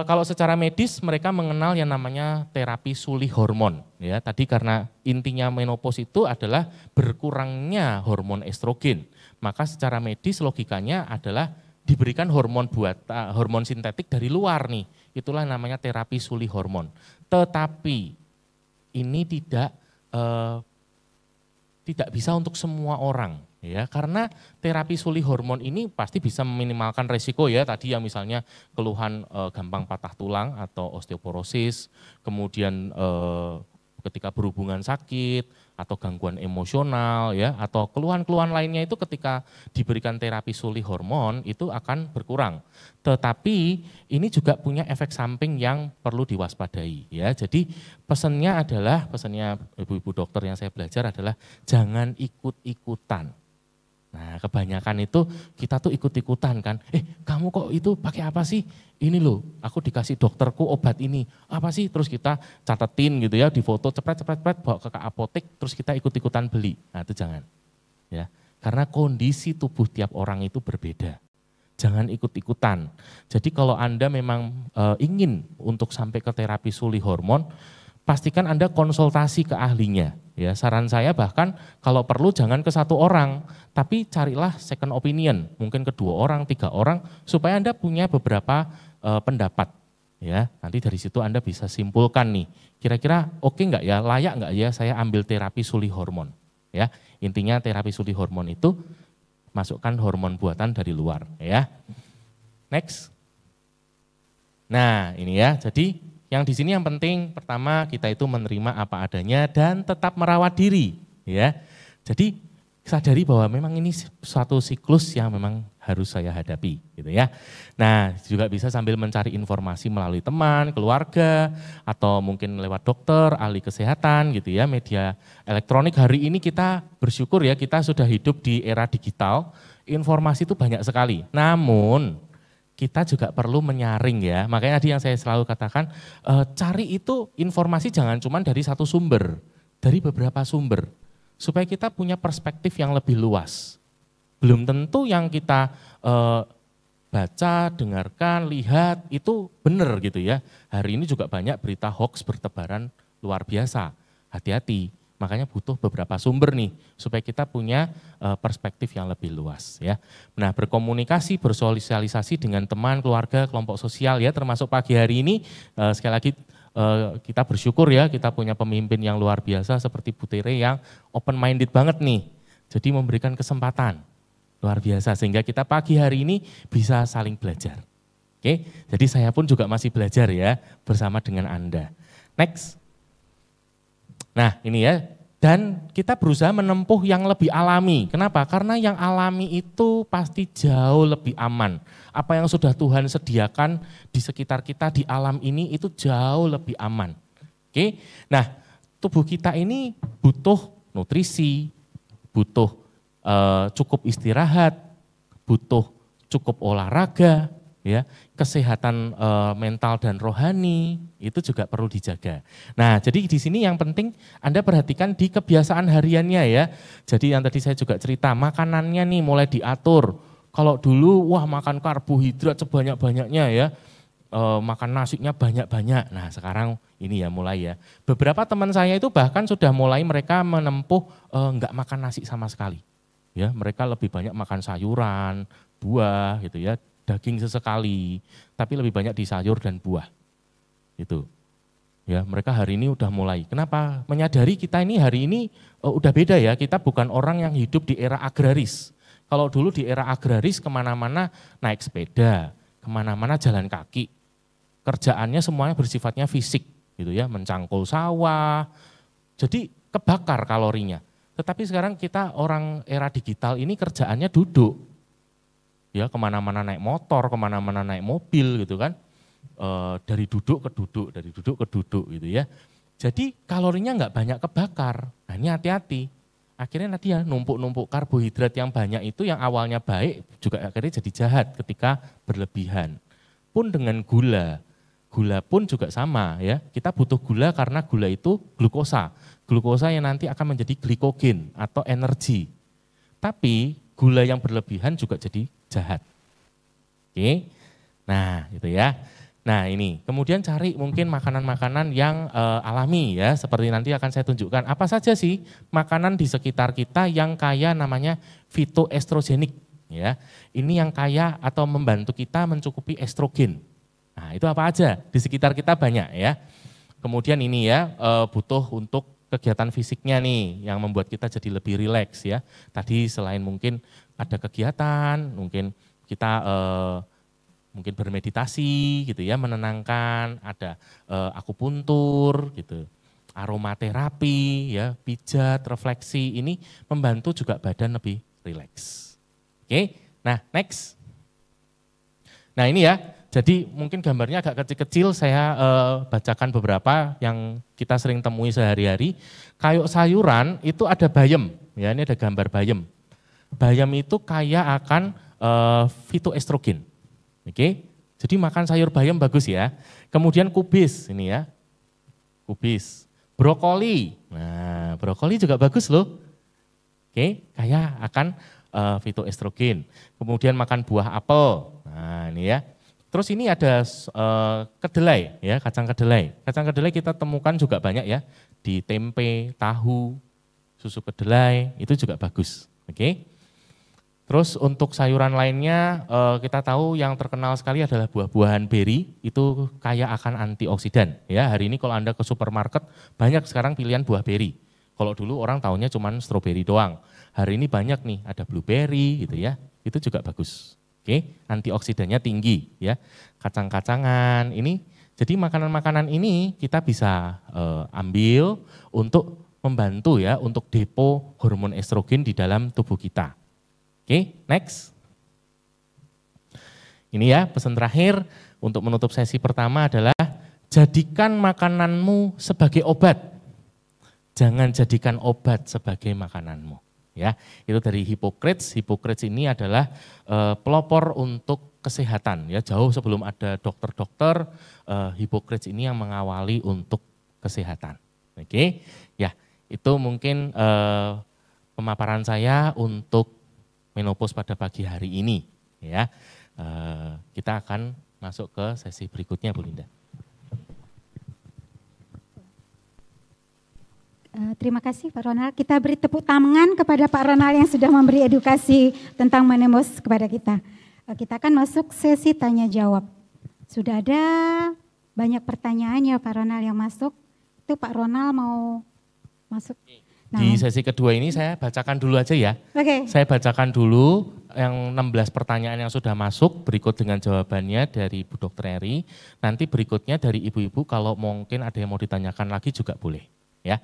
kalau secara medis mereka mengenal yang namanya terapi sulih hormon ya. Tadi karena intinya menopause itu adalah berkurangnya hormon estrogen. Maka secara medis logikanya adalah diberikan hormon sintetik dari luar nih. Itulah namanya terapi sulih hormon. Tetapi ini tidak bisa untuk semua orang. Ya, karena terapi sulih hormon ini pasti bisa meminimalkan resiko ya, tadi yang misalnya keluhan gampang patah tulang atau osteoporosis, kemudian ketika berhubungan sakit atau gangguan emosional ya, atau keluhan-keluhan lainnya itu ketika diberikan terapi sulih hormon itu akan berkurang. Tetapi ini juga punya efek samping yang perlu diwaspadai ya. Jadi pesannya ibu-ibu dokter yang saya belajar adalah jangan ikut-ikutan. Nah kebanyakan itu kita tuh ikut-ikutan kan, kamu kok itu pakai apa sih? Ini loh, aku dikasih dokterku obat ini, apa sih? Terus kita catetin gitu ya, di foto cepet bawa ke apotek, terus kita ikut-ikutan beli. Nah itu jangan. Ya, karena kondisi tubuh tiap orang itu berbeda. Jangan ikut-ikutan. Jadi kalau Anda memang ingin untuk sampai ke terapi sulih hormon, pastikan Anda konsultasi ke ahlinya. Ya, saran saya bahkan kalau perlu jangan ke satu orang, tapi carilah second opinion, mungkin ke 2 orang, 3 orang, supaya Anda punya beberapa pendapat. Ya, nanti dari situ Anda bisa simpulkan nih, kira-kira oke nggak ya, layak nggak ya saya ambil terapi sulih hormon. Ya, intinya terapi sulih hormon itu masukkan hormon buatan dari luar. Ya, next. Nah ini ya, jadi yang di sini yang penting pertama kita itu menerima apa adanya dan tetap merawat diri ya. Jadi sadari bahwa memang ini suatu siklus yang memang harus saya hadapi gitu ya. Nah, juga bisa sambil mencari informasi melalui teman, keluarga atau mungkin lewat dokter, ahli kesehatan gitu ya. Media elektronik hari ini kita bersyukur ya kita sudah hidup di era digital. Informasi itu banyak sekali. Namun kita juga perlu menyaring ya. Makanya tadi yang saya selalu katakan, cari itu informasi jangan cuma dari satu sumber, dari beberapa sumber. Supaya kita punya perspektif yang lebih luas. Belum tentu yang kita baca, dengarkan, lihat itu benar gitu ya. Hari ini juga banyak berita hoax bertebaran luar biasa. Hati-hati. Makanya butuh beberapa sumber nih supaya kita punya perspektif yang lebih luas ya. Nah, berkomunikasi, bersosialisasi dengan teman, keluarga, kelompok sosial ya, termasuk pagi hari ini sekali lagi kita bersyukur ya kita punya pemimpin yang luar biasa seperti Bu Tere yang open minded banget nih. Jadi memberikan kesempatan luar biasa sehingga kita pagi hari ini bisa saling belajar. Oke, jadi saya pun juga masih belajar ya bersama dengan Anda. Next. Nah ini ya, dan kita berusaha menempuh yang lebih alami. Kenapa? Karena yang alami itu pasti jauh lebih aman. Apa yang sudah Tuhan sediakan di sekitar kita di alam ini itu jauh lebih aman. Oke, nah tubuh kita ini butuh nutrisi, butuh cukup istirahat, butuh cukup olahraga, ya, kesehatan mental dan rohani itu juga perlu dijaga. Nah, jadi di sini yang penting Anda perhatikan di kebiasaan hariannya ya. Jadi yang tadi saya juga cerita, makanannya nih mulai diatur. Kalau dulu wah makan karbohidrat sebanyak-banyaknya ya, makan nasinya banyak-banyak. Nah, sekarang ini ya mulai ya. Beberapa teman saya itu bahkan sudah mulai mereka menempuh enggak makan nasi sama sekali. Ya, mereka lebih banyak makan sayuran, buah gitu ya. Daging sesekali, tapi lebih banyak di sayur dan buah. Itu. Ya, mereka hari ini udah mulai. Kenapa? Menyadari kita ini hari ini udah beda ya, kita bukan orang yang hidup di era agraris. Kalau dulu di era agraris kemana-mana naik sepeda, kemana-mana jalan kaki. Kerjaannya semuanya bersifatnya fisik gitu ya, mencangkul sawah. Jadi kebakar kalorinya. Tetapi sekarang kita orang era digital ini kerjaannya duduk. Ya, kemana-mana naik motor, kemana-mana naik mobil gitu kan, dari duduk ke duduk, dari duduk ke duduk gitu ya. Jadi kalorinya nggak banyak kebakar, nah ini hati-hati. Akhirnya nanti ya numpuk-numpuk karbohidrat yang banyak itu yang awalnya baik juga akhirnya jadi jahat ketika berlebihan. Pun dengan gula, gula pun juga sama ya, kita butuh gula karena gula itu glukosa. Glukosa yang nanti akan menjadi glikogen atau energi. Tapi gula yang berlebihan juga jadi jahat. Oke, nah itu ya. Nah ini, kemudian cari mungkin makanan-makanan yang alami ya, seperti nanti akan saya tunjukkan. Apa saja sih makanan di sekitar kita yang kaya namanya fitoestrogenik ya. Ini yang kaya atau membantu kita mencukupi estrogen. Nah itu apa aja, di sekitar kita banyak ya. Kemudian ini ya, butuh untuk kegiatan fisiknya nih yang membuat kita jadi lebih rileks ya. Tadi selain mungkin ada kegiatan, mungkin kita mungkin bermeditasi gitu ya, menenangkan, ada akupuntur gitu, aromaterapi ya, pijat, refleksi, ini membantu juga badan lebih rileks. Oke, nah next. Nah ini ya, jadi mungkin gambarnya agak kecil-kecil, saya bacakan beberapa yang kita sering temui sehari-hari. Kayak sayuran itu ada bayam, ya ini ada gambar bayam. Bayam itu kaya akan fitoestrogen. Oke, jadi makan sayur bayam bagus ya. Kemudian kubis, ini ya, kubis. Brokoli, nah brokoli juga bagus loh. Oke, kaya akan fitoestrogen. Kemudian makan buah apel, nah ini ya. Terus ini ada kedelai, ya kacang kedelai. Kacang kedelai kita temukan juga banyak ya di tempe, tahu, susu kedelai, itu juga bagus. Oke. Terus untuk sayuran lainnya kita tahu yang terkenal sekali adalah buah-buahan beri, itu kaya akan antioksidan. Ya hari ini kalau Anda ke supermarket banyak sekarang pilihan buah beri. Kalau dulu orang tahunya cuma stroberi doang. Hari ini banyak nih, ada blueberry gitu ya, itu juga bagus. Oke, antioksidannya tinggi ya. Kacang-kacangan ini, jadi makanan-makanan ini kita bisa ambil untuk membantu ya untuk depo hormon estrogen di dalam tubuh kita. Oke, next. Ini ya pesan terakhir untuk menutup sesi pertama adalah jadikan makananmu sebagai obat. Jangan jadikan obat sebagai makananmu. Ya, itu dari Hippocrates. Hippocrates ini adalah pelopor untuk kesehatan. Ya, jauh sebelum ada dokter-dokter, Hippocrates ini yang mengawali untuk kesehatan. Oke, ya itu mungkin pemaparan saya untuk menopause pada pagi hari ini. Ya, kita akan masuk ke sesi berikutnya, Bu Linda. Terima kasih Pak Ronald. Kita beri tepuk tangan kepada Pak Ronald yang sudah memberi edukasi tentang menopause kepada kita. Kita akan masuk sesi tanya jawab. Sudah ada banyak pertanyaan ya Pak Ronald yang masuk. Itu Pak Ronald mau masuk. Nah, di sesi kedua ini saya bacakan dulu aja ya. Oke. Saya bacakan dulu yang 16 pertanyaan yang sudah masuk, berikut dengan jawabannya dari Bu Dr. Eri. Nanti berikutnya dari ibu-ibu kalau mungkin ada yang mau ditanyakan lagi juga boleh. Ya.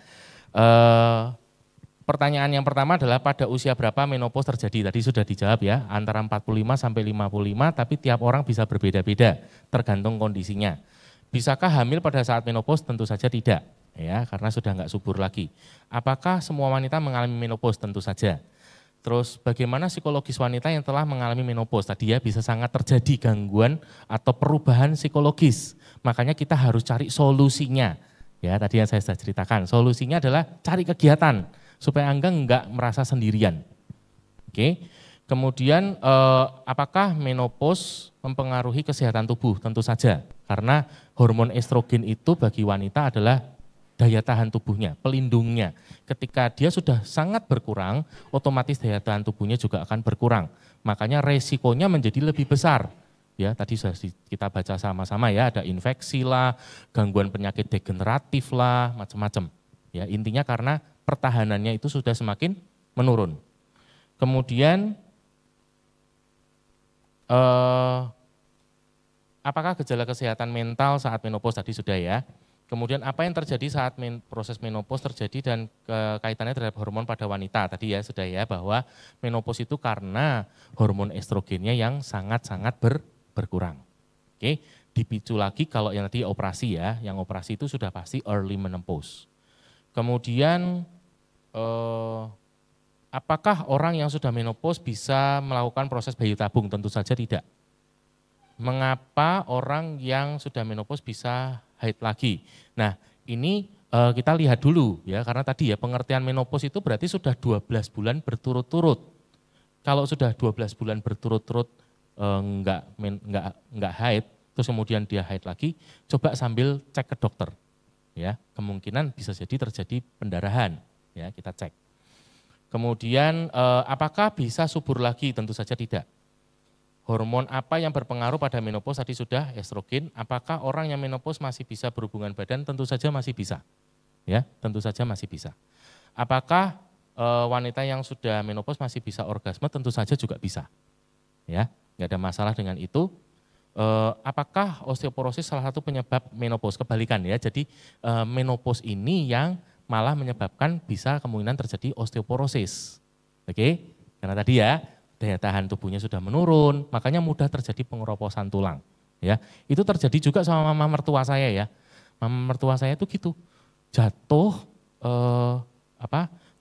Pertanyaan yang pertama adalah pada usia berapa menopause terjadi? Tadi sudah dijawab ya, antara 45 sampai 55, tapi tiap orang bisa berbeda-beda, tergantung kondisinya. Bisakah hamil pada saat menopause? Tentu saja tidak, ya, karena sudah nggak subur lagi. Apakah semua wanita mengalami menopause? Tentu saja. Terus bagaimana psikologis wanita yang telah mengalami menopause? Tadi ya bisa sangat terjadi gangguan atau perubahan psikologis, makanya kita harus cari solusinya. Ya, tadi yang saya sudah ceritakan, solusinya adalah cari kegiatan supaya Anda enggak merasa sendirian. Oke. Kemudian apakah menopause mempengaruhi kesehatan tubuh? Tentu saja, karena hormon estrogen itu bagi wanita adalah daya tahan tubuhnya, pelindungnya. Ketika dia sudah sangat berkurang, otomatis daya tahan tubuhnya juga akan berkurang. Makanya resikonya menjadi lebih besar. Ya, tadi sudah kita baca sama-sama ya, ada infeksi lah, gangguan penyakit degeneratif lah, macam-macam. Ya, intinya karena pertahanannya itu sudah semakin menurun. Kemudian, apakah gejala kesehatan mental saat menopause? Tadi sudah ya. Kemudian apa yang terjadi saat proses menopause terjadi dan kaitannya terhadap hormon pada wanita? Tadi ya sudah ya, bahwa menopause itu karena hormon estrogennya yang sangat-sangat berkurang. Oke, dipicu lagi kalau yang tadi operasi ya, yang operasi itu sudah pasti early menopause. Kemudian apakah orang yang sudah menopause bisa melakukan proses bayi tabung? Tentu saja tidak. Mengapa orang yang sudah menopause bisa haid lagi? Nah, ini kita lihat dulu ya, karena tadi ya pengertian menopause itu berarti sudah 12 bulan berturut-turut. Kalau sudah 12 bulan berturut-turut enggak haid, terus kemudian dia haid lagi, coba sambil cek ke dokter. Ya, kemungkinan bisa jadi terjadi pendarahan, ya, kita cek. Kemudian apakah bisa subur lagi? Tentu saja tidak. Hormon apa yang berpengaruh pada menopause? Tadi sudah estrogen. Apakah orang yang menopause masih bisa berhubungan badan? Tentu saja masih bisa. Ya, tentu saja masih bisa. Apakah wanita yang sudah menopause masih bisa orgasme? Tentu saja juga bisa. Ya, nggak ada masalah dengan itu. Apakah osteoporosis salah satu penyebab menopause? Kebalikan ya, jadi menopause ini yang malah menyebabkan bisa kemungkinan terjadi osteoporosis. Oke, karena tadi ya daya tahan tubuhnya sudah menurun, makanya mudah terjadi pengeroposan tulang. Ya, itu terjadi juga sama mama mertua saya ya. Mama mertua saya itu gitu, jatuh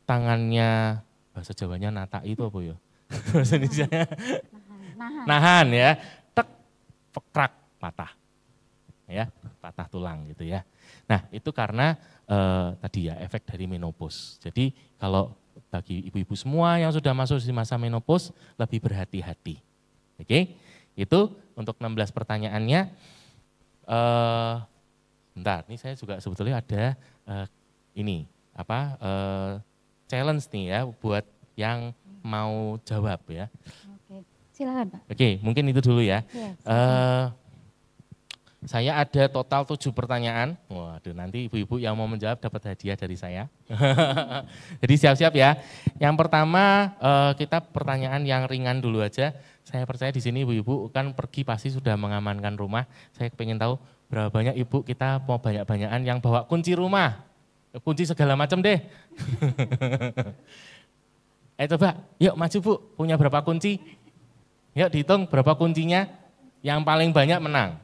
tangannya, bahasa Jawanya nata itu apa ya? Bahasa Indonesianya nahan ya, tek, pekrak, patah. Ya, patah tulang gitu ya. Nah, itu karena tadi ya efek dari menopause. Jadi kalau bagi ibu-ibu semua yang sudah masuk di masa menopause lebih berhati-hati. Oke, itu untuk 16 pertanyaannya. Bentar, ini saya juga sebetulnya ada challenge nih ya buat yang mau jawab ya. Oke, silakan Pak. Oke, mungkin itu dulu ya. Ya, saya ada total 7 pertanyaan. Waduh, nanti ibu-ibu yang mau menjawab dapat hadiah dari saya. Jadi siap-siap ya. Yang pertama kita pertanyaan yang ringan dulu aja. Saya percaya di sini ibu-ibu kan pergi pasti sudah mengamankan rumah. Saya pengen tahu berapa banyak ibu kita mau banyak-banyakan yang bawa kunci rumah. Kunci segala macam deh. Coba, yuk maju Bu, punya berapa kunci? Yuk dihitung berapa kuncinya. Yang paling banyak menang.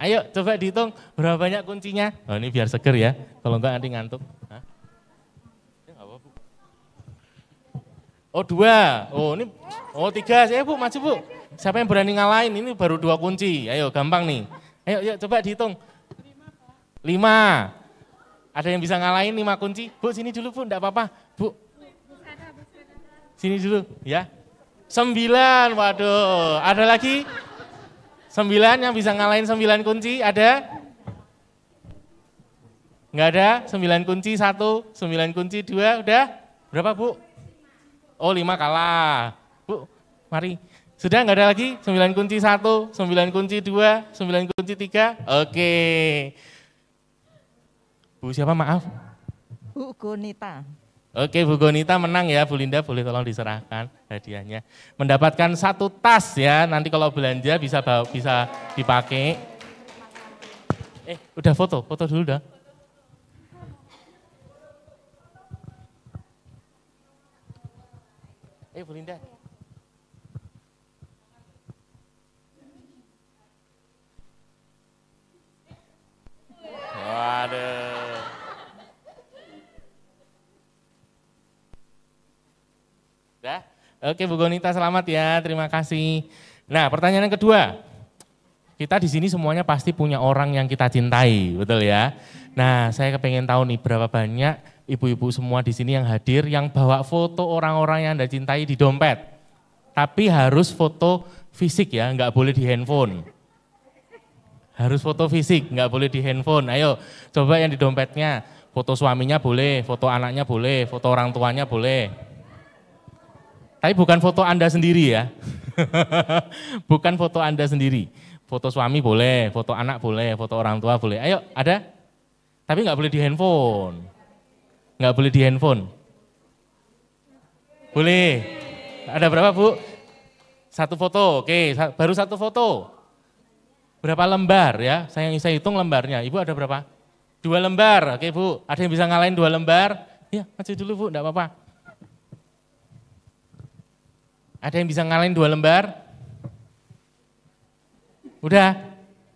Ayo coba dihitung berapa banyak kuncinya. Oh ini biar seger ya, kalau enggak nanti ngantuk. Hah? Oh 2, oh ini, oh 3, Bu maju Bu. Siapa yang berani ngalahin, ini baru 2 kunci, ayo gampang nih. Ayo, yuk coba dihitung. 5. Ada yang bisa ngalahin 5 kunci? Bu sini dulu Bu, enggak apa-apa. Bu. Sini dulu ya. 9, waduh. Ada lagi? 9 yang bisa ngalahin 9 kunci, ada? Enggak ada? 9 kunci 1, 9 kunci 2, udah? Berapa Bu? Oh 5 kalah. Bu, mari. Sudah enggak ada lagi? 9 kunci 1, 9 kunci 2, 9 kunci 3. Oke. Bu siapa maaf? Bu Gonita. Oke Bu Gonita menang ya, Bu Linda boleh tolong diserahkan hadiahnya. Mendapatkan 1 tas ya, nanti kalau belanja bisa dipakai. Udah foto dulu dah. Bu Linda. Waduh. Udah? Oke Bu Gonita selamat ya, terima kasih. Nah pertanyaan yang kedua, kita di sini semuanya pasti punya orang yang kita cintai, betul ya? Nah saya kepengen tahu nih berapa banyak ibu-ibu semua di sini yang hadir yang bawa foto orang-orang yang Anda cintai di dompet. Tapi harus foto fisik ya, nggak boleh di handphone. Harus foto fisik, nggak boleh di handphone. Ayo coba yang di dompetnya, foto suaminya boleh, foto anaknya boleh, foto orang tuanya boleh. Tapi bukan foto Anda sendiri ya. Bukan foto Anda sendiri. Foto suami boleh, foto anak boleh, foto orang tua boleh. Ayo ada? Tapi nggak boleh di handphone. Nggak boleh di handphone. Boleh. Ada berapa Bu? 1 foto, oke baru 1 foto. Berapa lembar ya? Saya hitung lembarnya. Ibu ada berapa? 2 lembar, oke Bu. Ada yang bisa ngalahin 2 lembar? Ya maju dulu Bu, enggak apa-apa. Ada yang bisa ngalahin 2 lembar? Udah,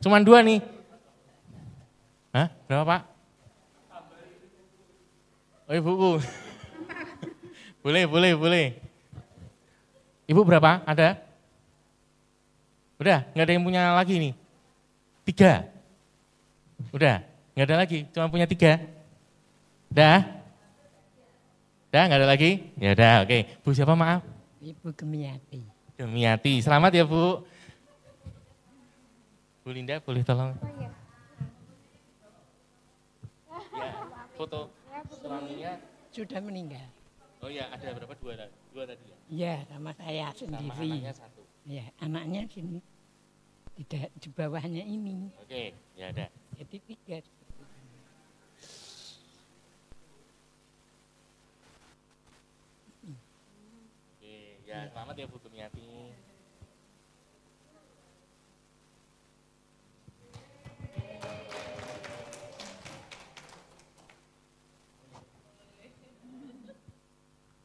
cuman 2 nih. Hah, berapa Pak? Oh Ibu, boleh. Ibu berapa? Ada? Udah, nggak ada yang punya lagi nih? 3? Udah, nggak ada lagi, cuma punya 3? Udah? Udah, nggak ada lagi? Ya udah, oke. Bu siapa maaf? Ibu Gemiati. Gemiati, selamat ya Bu. Bu Linda boleh tolong? Oh, iya. Ya, foto suaminya. Sudah meninggal. Oh ya, ada berapa? 2 tadi ya? Iya, sama saya Sama sendiri. anaknya 1. Ya, anaknya sini. Tidak di bawahnya ini. Oke, ya ada. Jadi 3. Oke, ya selamat ya Bu Gemiati.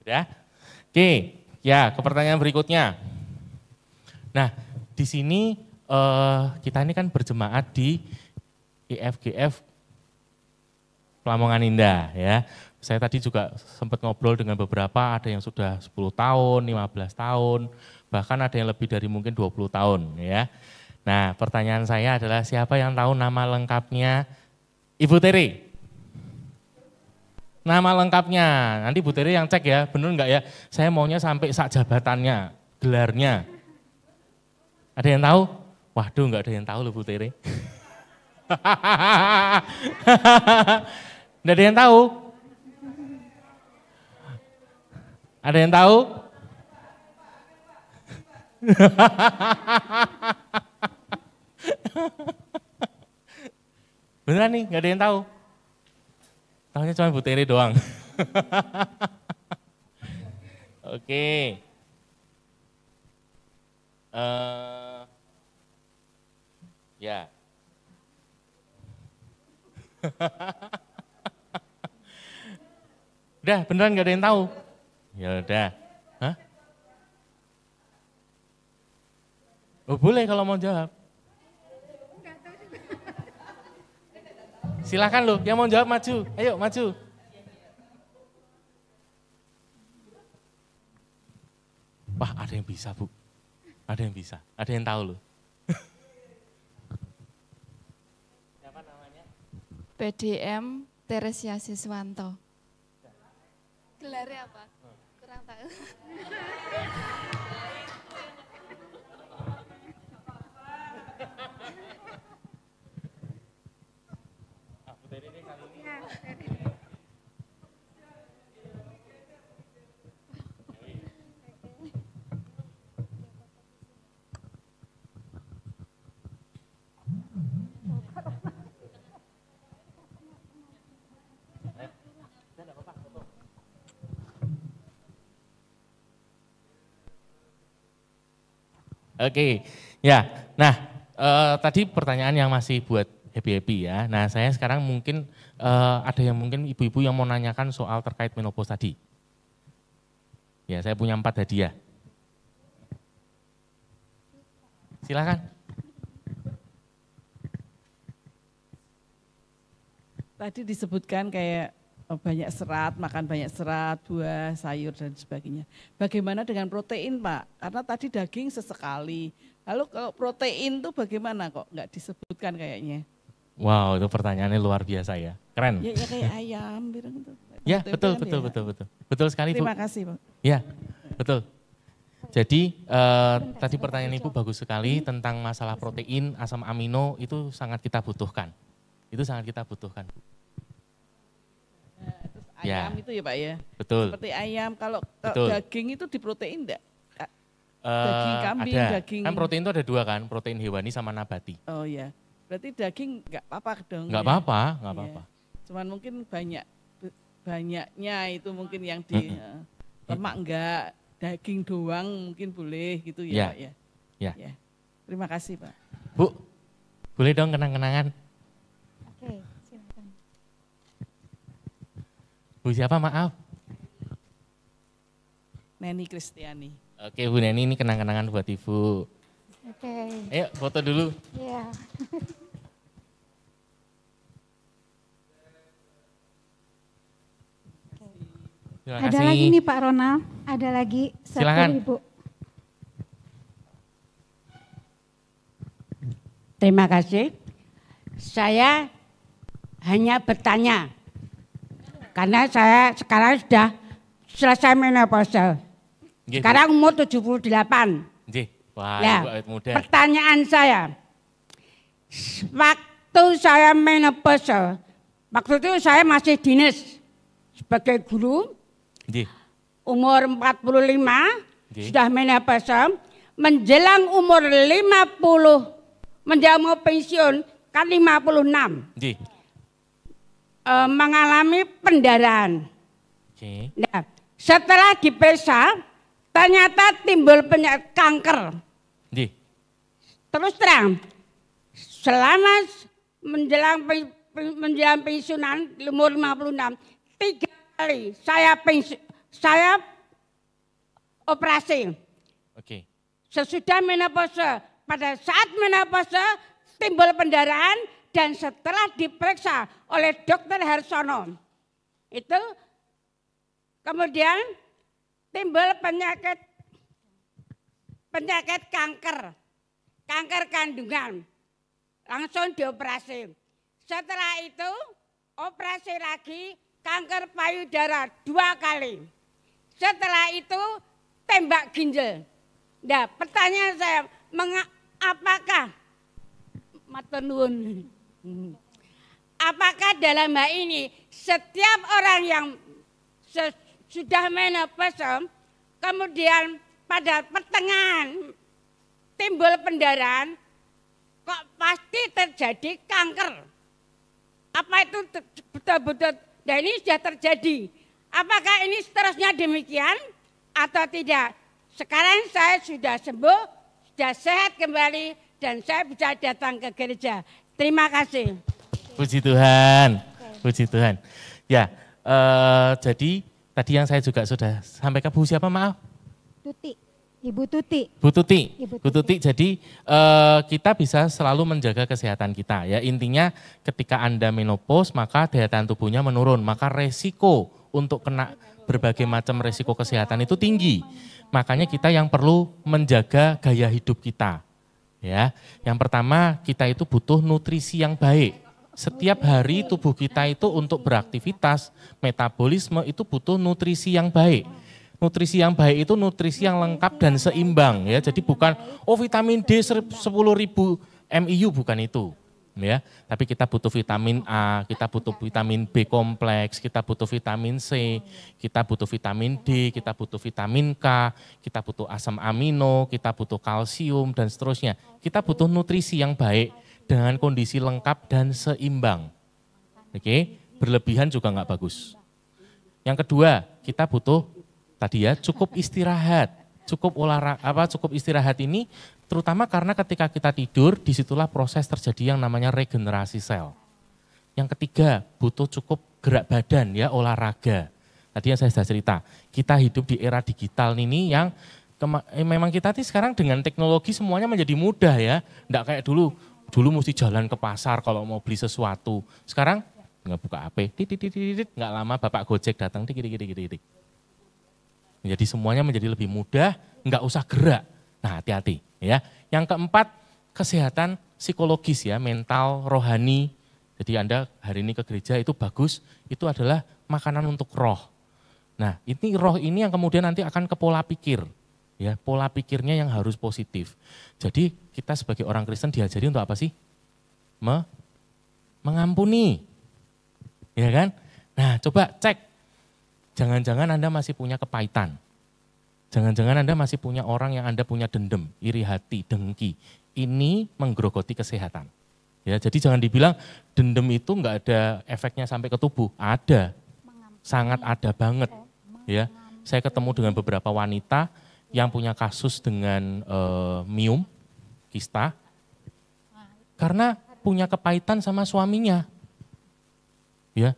Udah? Oke, ya ke pertanyaan berikutnya. Nah, di sini kita ini kan berjemaat di IFGF Lamongan Indah ya. Saya tadi juga sempat ngobrol dengan beberapa, ada yang sudah 10 tahun, 15 tahun, bahkan ada yang lebih dari mungkin 20 tahun ya. Nah, pertanyaan saya adalah siapa yang tahu nama lengkapnya Ibu Tere? Nama lengkapnya, nanti Bu Tere yang cek ya, bener enggak ya? Saya maunya sampai sak jabatannya, gelarnya. Ada yang tahu? Waduh, enggak ada yang tahu loh Bu Tere. Enggak ada yang tahu? Ada yang tahu? Beneran nih, enggak ada yang tahu? Tahunya cuma Bu Tere doang. Oke. Ya. Udah, beneran gak ada yang tahu? Ya udah. Hah? Oh boleh kalau mau jawab. Silakan loh, yang mau jawab maju. Ayo maju. Ada yang bisa, Bu. Ada yang bisa. Ada yang tahu loh. Siapa namanya? PDM Teresia Siswanto. Gelarnya apa? Kurang tahu. Oke, ya. Nah, tadi pertanyaan yang masih buat happy-happy ya. Nah, saya sekarang mungkin ada yang mungkin ibu-ibu yang mau nanyakan soal terkait menopause tadi. Ya, saya punya 4 hadiah. Silakan. Tadi disebutkan kayak banyak serat, makan banyak serat, buah, sayur dan sebagainya. Bagaimana dengan protein, Pak? Karena tadi daging sesekali. Lalu kalau protein itu bagaimana kok nggak disebutkan kayaknya? Wow, itu pertanyaannya luar biasa ya. Keren. Ya kayak ayam bilang itu. Ya, betul. Betul sekali, Bu. Terima kasih, Pak. Ya, betul. Jadi tadi pertanyaan Ibu bagus sekali tentang masalah protein, asam amino itu sangat kita butuhkan. Itu sangat kita butuhkan, Bu. Ayam itu ya Pak ya? Betul. Seperti ayam, kalau Betul. daging itu diprotein enggak? Daging kambing, ada. daging. Kan protein itu ada 2 kan, protein hewani sama nabati. Oh ya, berarti daging enggak apa-apa dong? Enggak ya? apa-apa, enggak Iya. apa-apa. Cuman mungkin banyaknya itu mungkin yang di lemak enggak, daging doang mungkin boleh gitu ya, Ya. Pak ya? Ya. Terima kasih Pak. Bu, boleh dong kenang-kenangan. Oke, silakan. Bu siapa maaf? Neni Kristiani. Oke Bu Neni, ini kenang-kenangan buat Ibu. Oke, Ayo foto dulu. ya. Terima Ada kasih. lagi nih Pak Ronald, ada lagi satu Silakan. Ibu. Terima kasih. Saya hanya bertanya, karena saya sekarang sudah selesai menopause. Nggih, Bu. Sekarang umur 78. Nggih. Wah, Nah, Ibu awet muda. pertanyaan saya, waktu saya menopause, waktu itu saya masih dinas sebagai guru, Nggih. umur 45, Nggih. sudah menopause, menjelang umur 50, menjelang mau pensiun, kan 56, Nggih. mengalami pendarahan. Oke. Nah, setelah diperiksa, ternyata timbul penyakit kanker. Nggih. Terus terang, selama menjelang pensiunan umur 56, 3 kali saya operasi. Oke. Sesudah menopause, pada saat menopause timbul pendarahan dan setelah diperiksa oleh Dokter Harsono, itu kemudian timbul penyakit kanker kandungan, langsung dioperasi. Setelah itu operasi lagi kanker payudara 2 kali. Setelah itu tembak ginjal. Nah, pertanyaan saya, apakah matur nuwun, apakah dalam hal ini setiap orang yang sudah menopause kemudian pada pertengahan timbul pendarahan, kok pasti terjadi kanker? Apa itu betul-betul? Dan ini sudah terjadi. Apakah ini seterusnya demikian atau tidak? Sekarang saya sudah sembuh, sudah sehat kembali, dan saya bisa datang ke gereja. Terima kasih. Puji Tuhan. Puji Tuhan. Ya, jadi tadi yang saya juga sudah sampaikan, Bu siapa maaf? Tuti, Ibu Tuti. Bu Tuti. Ibu Bu Tuti, jadi kita bisa selalu menjaga kesehatan kita ya. Intinya ketika Anda menopause maka daya tahan tubuhnya menurun, maka resiko untuk kena berbagai macam resiko kesehatan itu tinggi. Makanya kita yang perlu menjaga gaya hidup kita. Ya, yang pertama kita itu butuh nutrisi yang baik. Setiap hari tubuh kita itu untuk beraktivitas, metabolisme itu butuh nutrisi yang baik. Nutrisi yang baik itu nutrisi yang lengkap dan seimbang ya. Jadi bukan vitamin D 10.000 MIU, bukan itu. Ya, tapi kita butuh vitamin A, kita butuh vitamin B kompleks, kita butuh vitamin C, kita butuh vitamin D, kita butuh vitamin K, kita butuh asam amino, kita butuh kalsium dan seterusnya. Kita butuh nutrisi yang baik dengan kondisi lengkap dan seimbang. Oke, berlebihan juga nggak bagus. Yang kedua, kita butuh tadi ya cukup istirahat. Cukup istirahat ini terutama karena ketika kita tidur disitulah proses terjadi yang namanya regenerasi sel. Yang ketiga, butuh cukup gerak badan ya, olahraga. Tadi yang saya sudah cerita, kita hidup di era digital ini yang memang kita sekarang dengan teknologi semuanya menjadi mudah ya. Enggak kayak dulu mesti jalan ke pasar kalau mau beli sesuatu. Sekarang nggak buka HP, nggak lama Bapak Gojek datang, dik. Jadi semuanya menjadi lebih mudah, nggak usah gerak. Nah, hati-hati ya. Yang keempat, kesehatan psikologis ya, mental, rohani. Jadi Anda hari ini ke gereja itu bagus, itu adalah makanan untuk roh. Nah, ini roh ini yang kemudian nanti akan ke pola pikir. Ya, pola pikirnya yang harus positif. Jadi kita sebagai orang Kristen diajari untuk apa sih? Mengampuni. Ya kan? Nah, coba cek. Jangan-jangan Anda masih punya kepahitan. Jangan-jangan Anda masih punya orang yang Anda punya dendam, iri hati, dengki. Ini menggerogoti kesehatan. Ya, jadi jangan dibilang dendam itu enggak ada efeknya sampai ke tubuh. Ada. Sangat ada banget. Ya. Saya ketemu dengan beberapa wanita yang punya kasus dengan miom, kista. Karena punya kepahitan sama suaminya. Ya.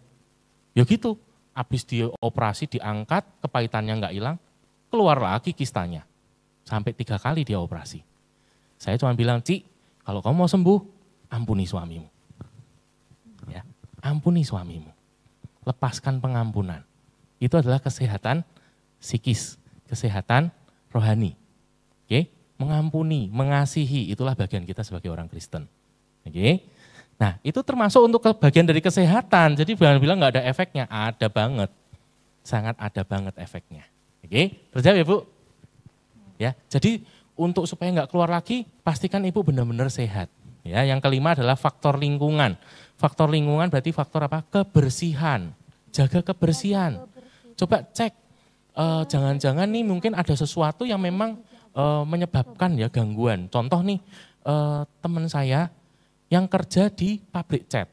Ya gitu. Habis dioperasi, diangkat, kepahitannya nggak hilang, keluar lagi kistanya. Sampai 3 kali dia operasi. Saya cuma bilang, Ci, kalau kamu mau sembuh, ampuni suamimu. Ya, ampuni suamimu. Lepaskan pengampunan. Itu adalah kesehatan psikis, kesehatan rohani. Oke, mengampuni, mengasihi, itulah bagian kita sebagai orang Kristen. Oke. Nah, itu termasuk untuk bagian dari kesehatan. Jadi jangan bilang nggak ada efeknya, ada banget. Sangat ada banget efeknya. Oke, terjawab ya Bu? Ya, jadi untuk supaya nggak keluar lagi, pastikan Ibu benar-benar sehat. Ya, yang kelima adalah faktor lingkungan. Faktor lingkungan berarti faktor apa? Kebersihan. Jaga kebersihan. Coba cek, jangan-jangan nih mungkin ada sesuatu yang memang menyebabkan ya gangguan. Contoh nih, teman saya yang kerja di pabrik cat.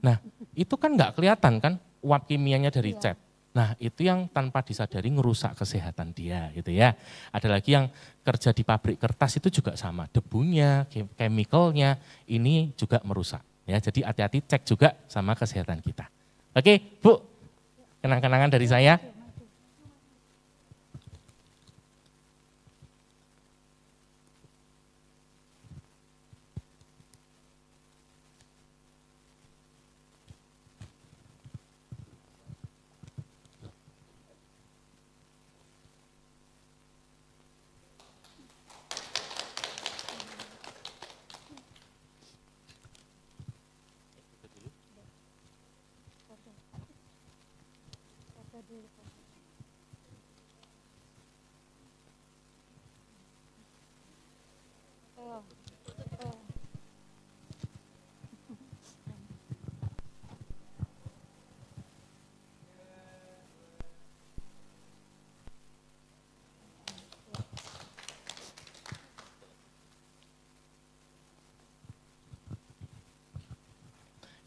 Nah, itu kan nggak kelihatan kan uap kimianya dari cat. Nah, itu yang tanpa disadari ngerusak kesehatan dia gitu ya. Ada lagi yang kerja di pabrik kertas itu juga sama. Debunya, chemicalnya ini juga merusak. Ya, jadi hati-hati cek juga sama kesehatan kita. Oke, Bu. Kenang-kenangan dari saya.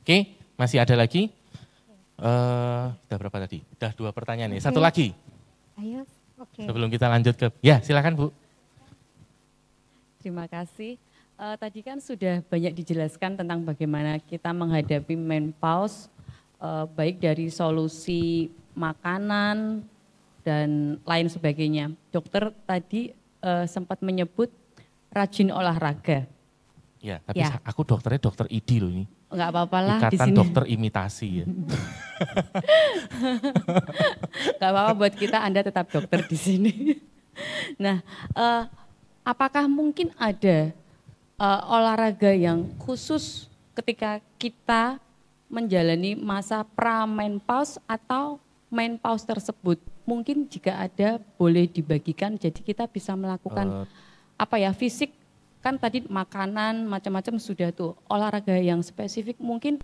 Oke, masih ada lagi? Udah berapa tadi? Udah 2 pertanyaan nih. Satu lagi. Ayo, oke. Sebelum kita lanjut ke, ya silakan Bu. Terima kasih. Tadi kan sudah banyak dijelaskan tentang bagaimana kita menghadapi menopause, baik dari solusi makanan dan lain sebagainya. Dokter tadi sempat menyebut rajin olahraga. Ya, tapi aku dokternya dokter ID loh ini. Enggak apa-apa lah di Ikatan sini. dokter imitasi ya. Enggak apa-apa buat kita, Anda tetap dokter di sini. Nah, apakah mungkin ada olahraga yang khusus ketika kita menjalani masa pra-menopause atau menopause tersebut? Mungkin jika ada boleh dibagikan, jadi kita bisa melakukan fisik. Kan tadi makanan macam-macam sudah tuh, olahraga yang spesifik mungkin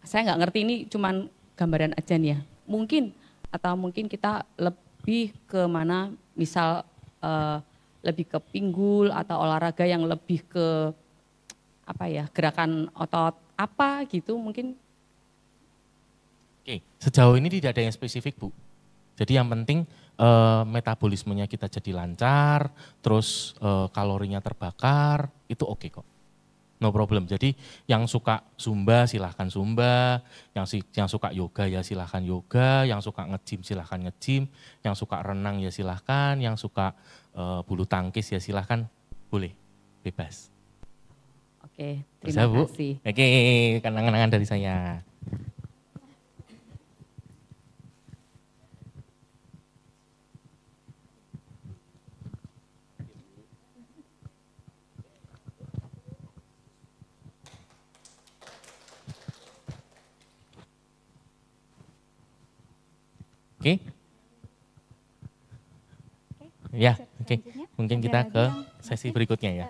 saya nggak ngerti, ini cuman gambaran aja nih ya. Mungkin atau mungkin kita lebih ke mana, misal lebih ke pinggul atau olahraga yang lebih ke gerakan otot apa gitu mungkin. Oke, sejauh ini tidak ada yang spesifik Bu. Jadi yang penting metabolismenya kita jadi lancar, terus kalorinya terbakar, itu oke kok. No problem. Jadi yang suka zumba silahkan zumba, yang suka yoga ya silahkan yoga, yang suka nge-gym silahkan nge-gym, yang suka renang ya silahkan, yang suka bulu tangkis ya silahkan, boleh, bebas. Oke, Bisa, terima Bu? kasih. Oke, kenang-kenangan dari saya. Oke. Ya, oke. Mungkin kita ke sesi berikutnya ya.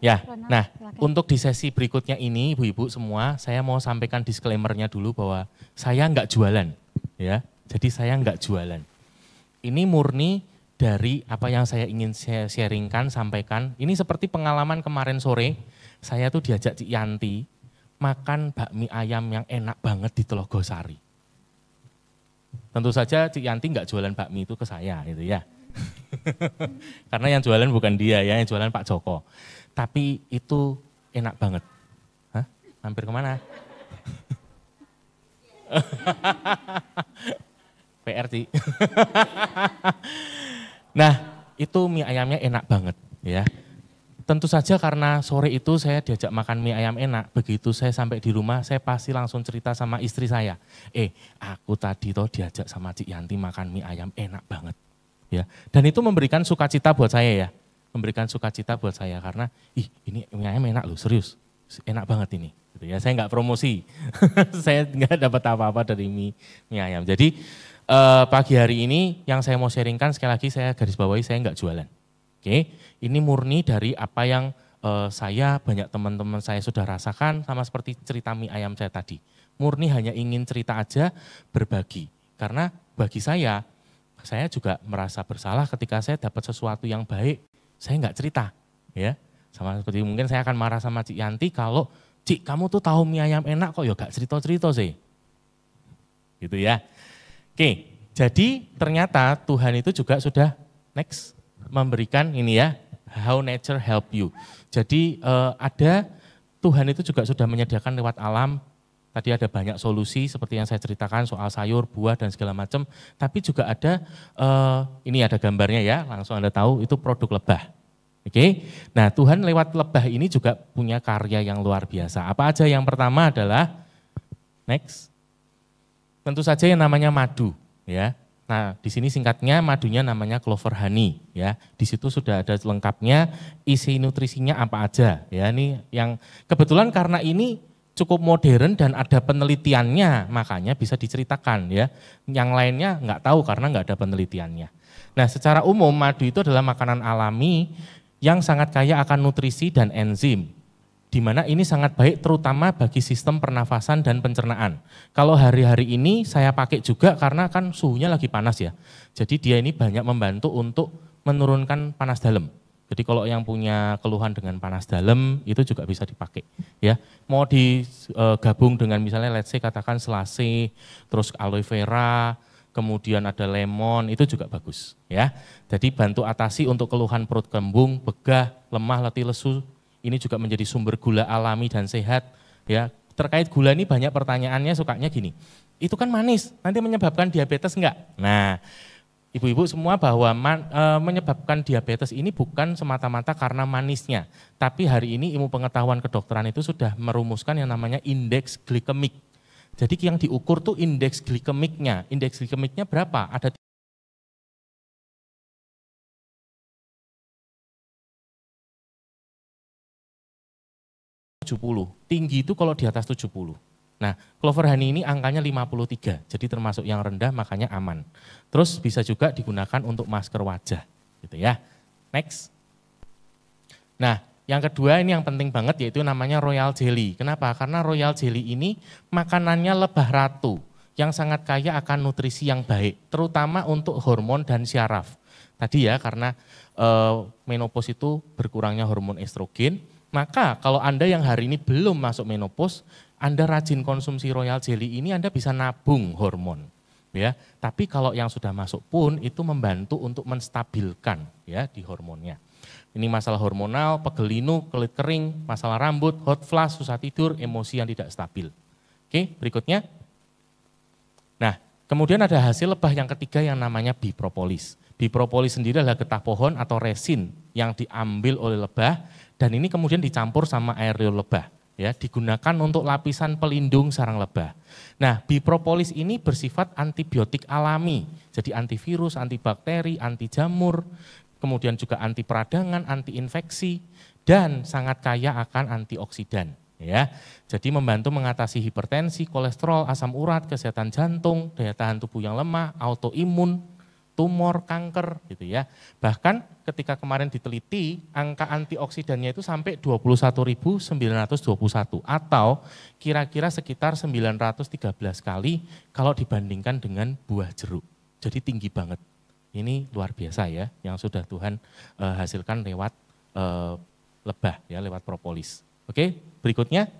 Ya, nah untuk di sesi berikutnya ini Ibu-Ibu semua, saya mau sampaikan disclaimer-nya dulu bahwa saya nggak jualan, ya. Jadi saya nggak jualan. Ini murni dari apa yang saya ingin sharingkan, sampaikan. Ini seperti pengalaman kemarin sore, saya tuh diajak Cik Yanti makan bakmi ayam yang enak banget di Telogosari. Tentu saja Cik Yanti nggak jualan bakmi itu ke saya gitu ya. Karena yang jualan bukan dia ya, yang jualan Pak Joko. Tapi itu enak banget. Hah? Hampir kemana? PR Ci. Nah itu mie ayamnya enak banget ya. Tentu saja karena sore itu saya diajak makan mie ayam enak, begitu saya sampai di rumah saya pasti langsung cerita sama istri saya. Aku tadi toh diajak sama Cik Yanti makan mie ayam enak banget. Ya. Dan itu memberikan sukacita buat saya ya. Memberikan sukacita buat saya karena ini mie ayam enak loh, serius. Enak banget ini. Gitu ya. Saya nggak promosi, saya nggak dapat apa-apa dari mie ayam. Jadi pagi hari ini yang saya mau sharingkan sekali lagi saya garis bawahi saya nggak jualan. Oke, ini murni dari apa yang saya, banyak teman-teman saya sudah rasakan sama seperti cerita mie ayam saya tadi. Murni hanya ingin cerita aja, berbagi. Karena bagi saya juga merasa bersalah ketika saya dapat sesuatu yang baik, saya nggak cerita. Ya, sama seperti mungkin saya akan marah sama Cik Yanti kalau, Cik kamu tuh tahu mie ayam enak kok ya gak cerita-cerita sih. Gitu ya. Oke, jadi ternyata Tuhan itu juga sudah next. Memberikan ini ya, how nature help you. Jadi ada Tuhan itu juga sudah menyediakan lewat alam, tadi ada banyak solusi seperti yang saya ceritakan soal sayur, buah dan segala macam. Tapi juga ada, ini ada gambarnya ya, langsung Anda tahu itu produk lebah. Oke, nah Tuhan lewat lebah ini juga punya karya yang luar biasa. Apa aja? Yang pertama adalah, next, tentu saja yang namanya madu ya. Nah, di sini singkatnya madunya namanya clover honey ya. Di situ sudah ada lengkapnya isi nutrisinya apa aja ya. Ini yang kebetulan karena ini cukup modern dan ada penelitiannya, makanya bisa diceritakan ya. Yang lainnya nggak tahu karena nggak ada penelitiannya. Nah, secara umum madu itu adalah makanan alami yang sangat kaya akan nutrisi dan enzim. Di mana ini sangat baik terutama bagi sistem pernafasan dan pencernaan. Kalau hari-hari ini saya pakai juga karena kan suhunya lagi panas ya. Jadi dia ini banyak membantu untuk menurunkan panas dalam. Jadi kalau yang punya keluhan dengan panas dalam itu juga bisa dipakai ya. Mau digabung dengan misalnya let's say katakan selasi, terus aloe vera, kemudian ada lemon, itu juga bagus ya. Jadi bantu atasi untuk keluhan perut kembung, begah, lemah, letih lesu. Ini juga menjadi sumber gula alami dan sehat ya. Terkait gula ini banyak pertanyaannya sukanya gini. Itu kan manis, nanti menyebabkan diabetes enggak? Nah, ibu-ibu semua bahwa menyebabkan diabetes ini bukan semata-mata karena manisnya. Tapi hari ini ilmu pengetahuan kedokteran itu sudah merumuskan yang namanya indeks glikemik. Jadi yang diukur tuh indeks glikemiknya. Indeks glikemiknya berapa? Ada 70. Tinggi itu kalau di atas 70. Nah, clover honey ini angkanya 53, jadi termasuk yang rendah makanya aman. Terus bisa juga digunakan untuk masker wajah, gitu ya. Next. Nah, yang kedua ini yang penting banget yaitu namanya royal jelly. Kenapa? Karena royal jelly ini makanannya lebah ratu yang sangat kaya akan nutrisi yang baik, terutama untuk hormon dan syaraf. Tadi ya karena menopause itu berkurangnya hormon estrogen, maka kalau Anda yang hari ini belum masuk menopause, Anda rajin konsumsi royal jelly ini Anda bisa nabung hormon. Ya, tapi kalau yang sudah masuk pun itu membantu untuk menstabilkan ya di hormonnya. Ini masalah hormonal, pegel linu, kulit kering, masalah rambut, hot flash, susah tidur, emosi yang tidak stabil. Oke, berikutnya. Nah, kemudian ada hasil lebah yang ketiga yang namanya bipropolis. Bipropolis sendiri adalah getah pohon atau resin yang diambil oleh lebah dan ini kemudian dicampur sama air liur lebah. Ya, digunakan untuk lapisan pelindung sarang lebah. Nah, bipropolis ini bersifat antibiotik alami, jadi antivirus, antibakteri, anti jamur, kemudian juga anti peradangan, anti infeksi, dan sangat kaya akan antioksidan. Ya, jadi membantu mengatasi hipertensi, kolesterol, asam urat, kesehatan jantung, daya tahan tubuh yang lemah, autoimun, tumor, kanker, gitu ya. Bahkan ketika kemarin diteliti, angka antioksidannya itu sampai 21.921 atau kira-kira sekitar 913 kali kalau dibandingkan dengan buah jeruk. Jadi tinggi banget. Ini luar biasa ya, yang sudah Tuhan hasilkan lewat lebah, ya, lewat propolis. Oke, berikutnya.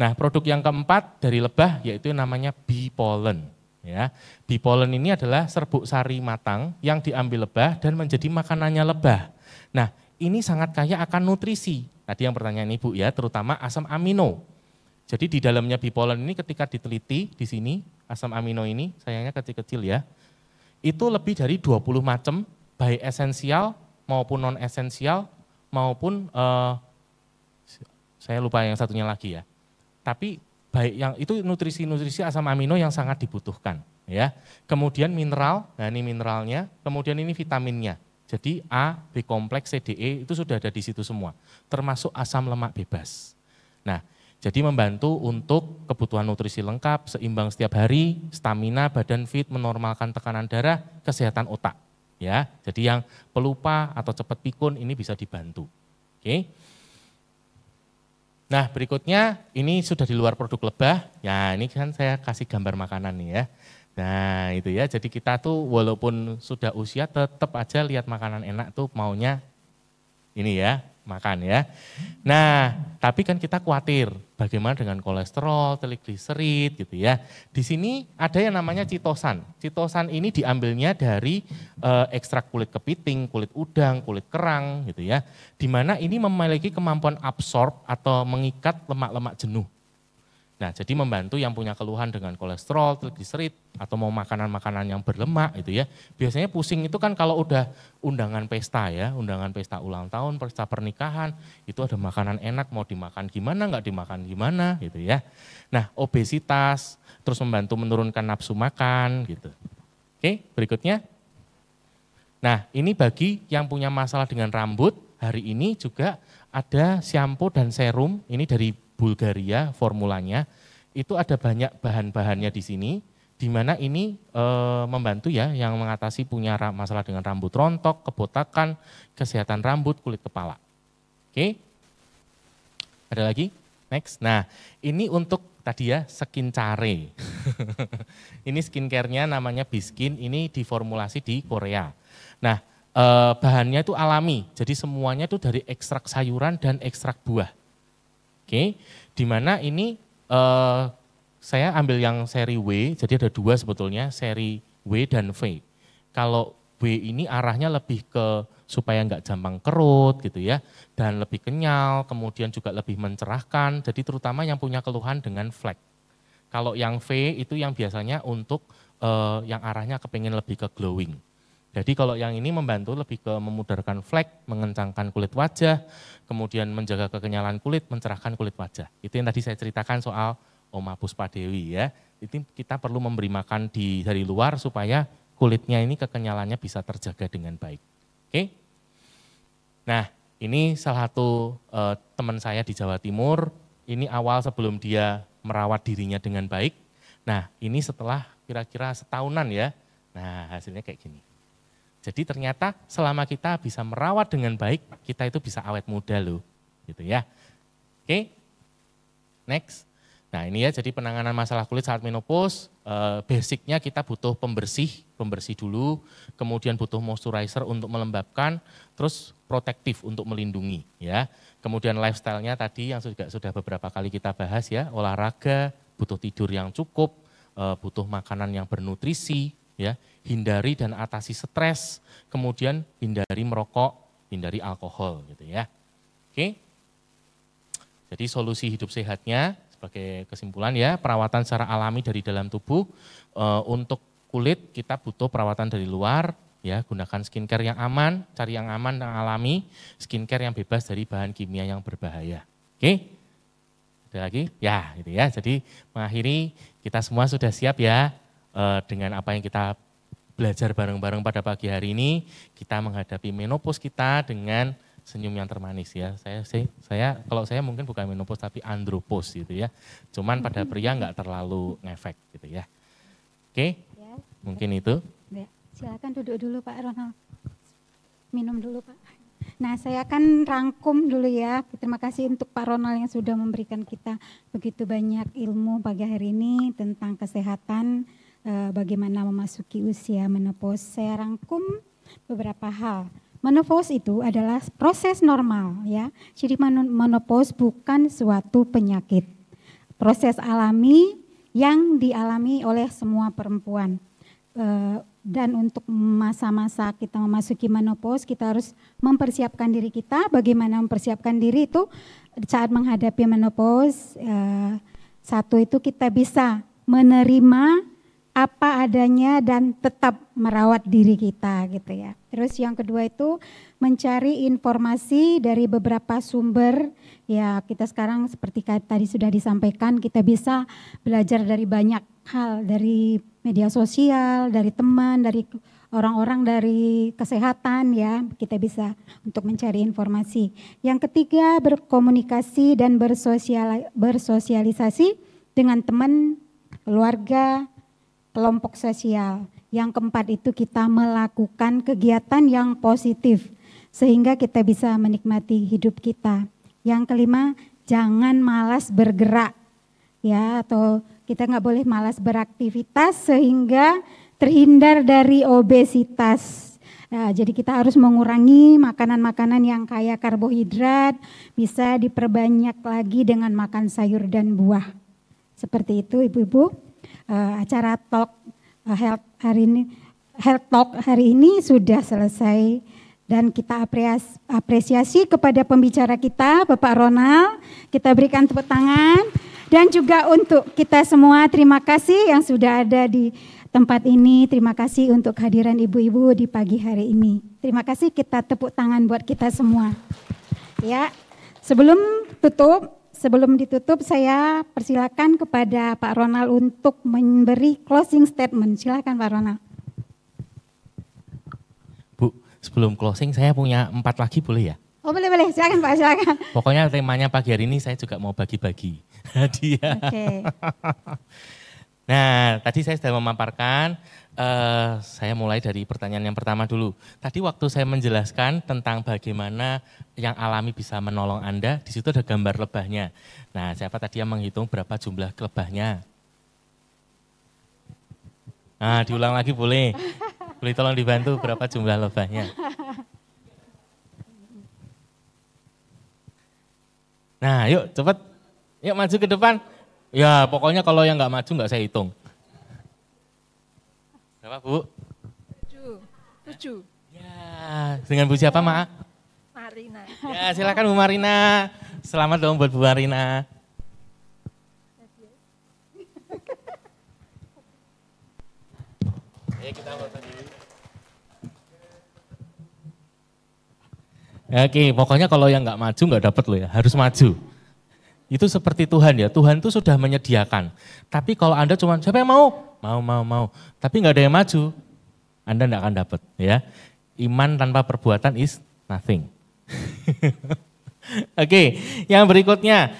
Nah, produk yang keempat dari lebah yaitu namanya bee pollen. Ya, bee pollen ini adalah serbuk sari matang yang diambil lebah dan menjadi makanannya lebah. Nah, ini sangat kaya akan nutrisi. Tadi yang pertanyaan Ibu ya, terutama asam amino. Jadi di dalamnya bee pollen ini ketika diteliti di sini, asam amino ini sayangnya kecil-kecil ya. Itu lebih dari 20 macam, baik esensial maupun non esensial maupun saya lupa yang satunya lagi ya. Tapi baik yang itu nutrisi-nutrisi asam amino yang sangat dibutuhkan ya. Kemudian mineral, nah ini mineralnya, kemudian ini vitaminnya. Jadi A, B kompleks, C, D, E itu sudah ada di situ semua. Termasuk asam lemak bebas. Nah, jadi membantu untuk kebutuhan nutrisi lengkap, seimbang setiap hari, stamina, badan fit, menormalkan tekanan darah, kesehatan otak. Ya, jadi yang pelupa atau cepat pikun ini bisa dibantu. Oke. Nah, berikutnya ini sudah di luar produk lebah. Ya, ini kan saya kasih gambar makanan nih ya. Nah, itu ya. Jadi kita tuh walaupun sudah usia tetap aja lihat makanan enak tuh maunya ini ya, makan ya. Nah, tapi kan kita khawatir bagaimana dengan kolesterol, trigliserid gitu ya. Di sini ada yang namanya chitosan. Chitosan ini diambilnya dari ekstrak kulit kepiting, kulit udang, kulit kerang gitu ya. Di mana ini memiliki kemampuan absorb atau mengikat lemak-lemak jenuh. Nah, jadi membantu yang punya keluhan dengan kolesterol, trigliserid, atau mau makanan-makanan yang berlemak gitu ya. Biasanya pusing itu kan kalau udah undangan pesta ya, undangan pesta ulang tahun, pesta pernikahan, itu ada makanan enak, mau dimakan gimana, nggak dimakan gimana gitu ya. Nah, obesitas, terus membantu menurunkan nafsu makan gitu. Oke, berikutnya. Nah, ini bagi yang punya masalah dengan rambut, hari ini juga ada shampoo dan serum, ini dari Bulgaria formulanya, itu ada banyak bahan-bahannya di sini, di mana ini membantu ya yang mengatasi punya masalah dengan rambut rontok, kebotakan, kesehatan rambut, kulit kepala. Oke, ada lagi? Next. Nah, ini untuk tadi ya Skincare. Ini skincare-nya namanya Biskin, ini diformulasi di Korea. Nah, bahannya itu alami, jadi semuanya itu dari ekstrak sayuran dan ekstrak buah. Oke, di mana ini saya ambil yang seri W, jadi ada dua sebetulnya, seri W dan V. Kalau W ini arahnya lebih ke supaya nggak gampang kerut gitu ya, dan lebih kenyal, kemudian juga lebih mencerahkan, jadi terutama yang punya keluhan dengan flek. Kalau yang V itu yang biasanya untuk yang arahnya kepengen lebih ke glowing. Jadi kalau yang ini membantu lebih ke memudarkan flek, mengencangkan kulit wajah, kemudian menjaga kekenyalan kulit, mencerahkan kulit wajah. Itu yang tadi saya ceritakan soal Oma Puspa Dewi ya. Itu kita perlu memberi makan dari luar supaya kulitnya ini kekenyalannya bisa terjaga dengan baik. Oke? Nah, ini salah satu teman saya di Jawa Timur, ini awal sebelum dia merawat dirinya dengan baik. Nah, ini setelah kira-kira setahunan ya. Nah, hasilnya kayak gini. Jadi ternyata selama kita bisa merawat dengan baik, kita itu bisa awet muda loh, gitu ya. Oke, next. Nah ini ya, jadi penanganan masalah kulit saat menopause, basicnya kita butuh pembersih dulu, kemudian butuh moisturizer untuk melembabkan, terus protektif untuk melindungi ya. Kemudian lifestyle-nya tadi yang sudah beberapa kali kita bahas ya, olahraga, butuh tidur yang cukup, butuh makanan yang bernutrisi, ya, hindari dan atasi stres, kemudian hindari merokok, hindari alkohol gitu ya. Oke. Jadi solusi hidup sehatnya sebagai kesimpulan ya, perawatan secara alami dari dalam tubuh, untuk kulit kita butuh perawatan dari luar ya, gunakan skincare yang aman, cari yang aman dan alami, skincare yang bebas dari bahan kimia yang berbahaya. Oke. Ada lagi? Ya, gitu ya. Jadi mengakhiri kita semua sudah siap ya. Dengan apa yang kita belajar bareng-bareng pada pagi hari ini, kita menghadapi menopause kita dengan senyum yang termanis ya. Saya kalau saya mungkin bukan menopause tapi andropause gitu ya. Cuman pada pria nggak terlalu ngefek gitu ya. Oke, ya, mungkin itu. Ya, silakan duduk dulu Pak Ronald. Minum dulu Pak. Nah, saya akan rangkum dulu ya. Terima kasih untuk Pak Ronald yang sudah memberikan kita begitu banyak ilmu pagi hari ini tentang kesehatan, bagaimana memasuki usia menopause. Saya rangkum beberapa hal. Menopause itu adalah proses normal ya. Jadi menopause bukan suatu penyakit. Proses alami yang dialami oleh semua perempuan. Dan untuk masa-masa kita memasuki menopause, kita harus mempersiapkan diri kita. Bagaimana mempersiapkan diri itu saat menghadapi menopause, satu itu kita bisa menerima apa adanya dan tetap merawat diri kita gitu ya. Terus yang kedua itu mencari informasi dari beberapa sumber. Ya kita sekarang seperti tadi sudah disampaikan, kita bisa belajar dari banyak hal, dari media sosial, dari teman, dari orang-orang dari kesehatan ya, kita bisa untuk mencari informasi. Yang ketiga berkomunikasi dan bersosialisasi dengan teman, keluarga, kelompok sosial. Yang keempat itu kita melakukan kegiatan yang positif sehingga kita bisa menikmati hidup kita. Yang kelima, jangan malas bergerak ya, atau kita nggak boleh malas beraktivitas sehingga terhindar dari obesitas. Nah, jadi kita harus mengurangi makanan-makanan yang kaya karbohidrat, bisa diperbanyak lagi dengan makan sayur dan buah. Seperti itu Ibu-ibu. Acara talk health talk hari ini sudah selesai dan kita apresiasi kepada pembicara kita Bapak Ronald. Kita berikan tepuk tangan dan juga untuk kita semua terima kasih yang sudah ada di tempat ini. Terima kasih untuk kehadiran ibu-ibu di pagi hari ini. Terima kasih, kita tepuk tangan buat kita semua. Ya, sebelum ditutup saya persilakan kepada Pak Ronald untuk memberi closing statement. Silakan Pak Ronald. Bu, sebelum closing saya punya 4 lagi boleh ya? Oh boleh, silakan Pak, silakan. Pokoknya temanya pagi hari ini saya juga mau bagi-bagi hadiah. Oke. Nah, tadi saya sudah memaparkan, saya mulai dari pertanyaan yang pertama dulu. Tadi waktu saya menjelaskan tentang bagaimana yang alami bisa menolong Anda, di situ ada gambar lebahnya. Nah, siapa tadi yang menghitung berapa jumlah lebahnya? Nah, diulang lagi boleh. Boleh tolong dibantu berapa jumlah lebahnya? Nah, yuk cepat. Yuk maju ke depan. Ya pokoknya kalau yang nggak maju nggak saya hitung. Berapa Bu? 7. Ya, dengan Bu siapa Mak? Marina. Ya silakan Bu Marina. Selamat dong buat Bu Marina. Kita foto dulu. Oke, pokoknya kalau yang nggak maju nggak dapat loh ya, harus maju. Itu seperti Tuhan ya, Tuhan itu sudah menyediakan. Tapi kalau Anda cuma siapa yang mau? Mau. Tapi nggak ada yang maju, Anda nggak akan dapat ya. Iman tanpa perbuatan is nothing. Oke, yang berikutnya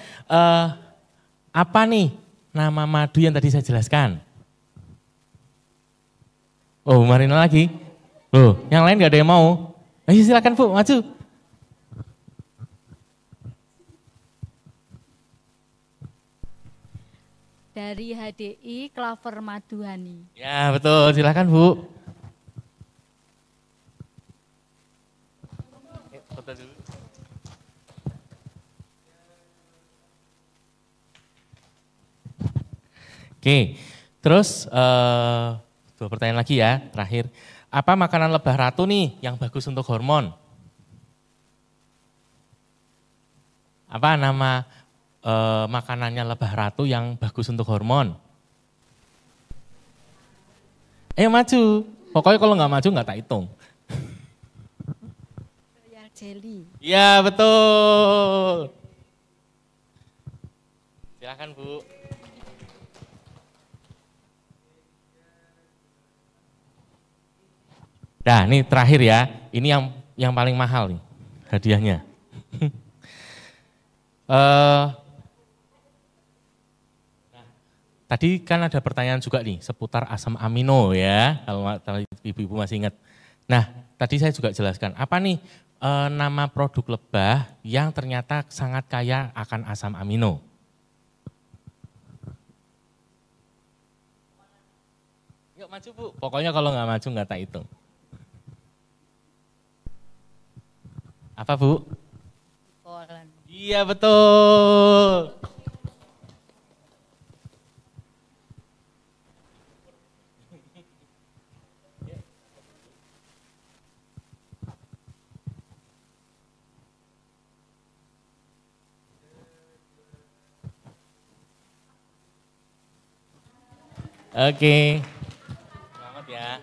apa nih nama madu yang tadi saya jelaskan? Oh, Marina lagi. Loh, yang lain nggak ada yang mau? Ayo silakan Bu, maju. Dari HDI Klaver Maduhani. Ya betul, silakan Bu. Oke, terus dua pertanyaan lagi ya, terakhir. Apa makanan lebah ratu nih yang bagus untuk hormon? Apa nama makanannya lebah ratu yang bagus untuk hormon? Ayo maju, pokoknya kalau nggak maju nggak tak hitung. Royal Jelly. Ya betul. Silakan Bu. Nah ini terakhir ya, ini yang paling mahal nih hadiahnya. Tadi kan ada pertanyaan juga nih seputar asam amino ya, kalau ibu-ibu masih ingat. Nah tadi saya juga jelaskan, apa nih nama produk lebah yang ternyata sangat kaya akan asam amino. Yuk maju Bu, pokoknya kalau nggak maju nggak tak hitung. Apa Bu? Kolan. Iya betul. Oke. Selamat ya.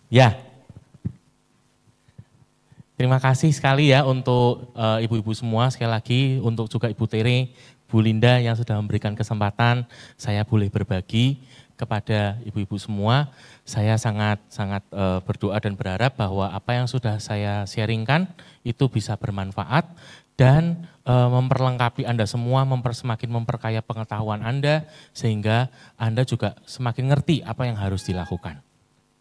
Ya. Terima kasih sekali ya untuk ibu-ibu semua, sekali lagi untuk juga Ibu Tere, Bu Linda yang sudah memberikan kesempatan saya boleh berbagi kepada ibu-ibu semua. Saya sangat berdoa dan berharap bahwa apa yang sudah saya sharingkan itu bisa bermanfaat dan memperlengkapi Anda semua, semakin memperkaya pengetahuan Anda sehingga Anda juga semakin ngerti apa yang harus dilakukan.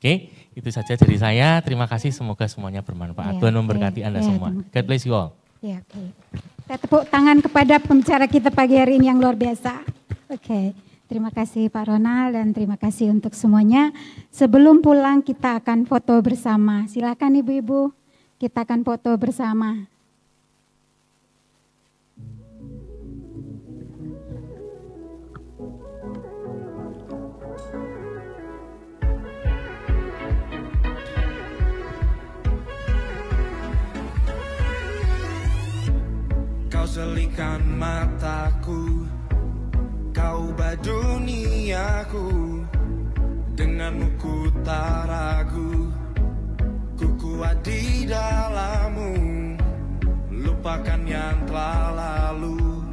Oke, itu saja dari saya. Terima kasih, semoga semuanya bermanfaat. Tuhan memberkati Anda semua. God bless you all. Ya, oke. Kita tepuk tangan kepada pembicara kita pagi hari ini yang luar biasa. Oke, terima kasih Pak Ronald dan terima kasih untuk semuanya. Sebelum pulang kita akan foto bersama. Silakan ibu-ibu, kita akan foto bersama. Kau selikan mataku, kau ubah duniaku. Denganmu ku tak ragu, ku kuat di dalammu. Lupakan yang telah lalu,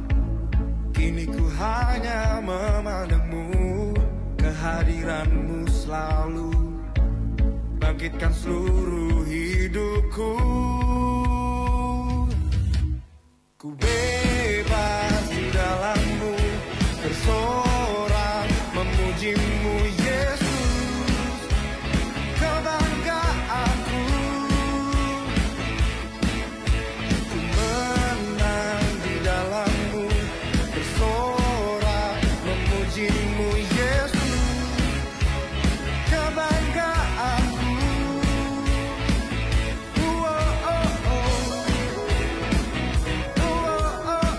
kini ku hanya memandangmu. Kehadiranmu selalu bangkitkan seluruh hidupku. Ku bebas di dalammu, bersorak memujimu Yesus, kebanggaanku. Ku menang di dalammu, bersorak memujimu Yesus, kebanggaanku. Oh, oh, oh.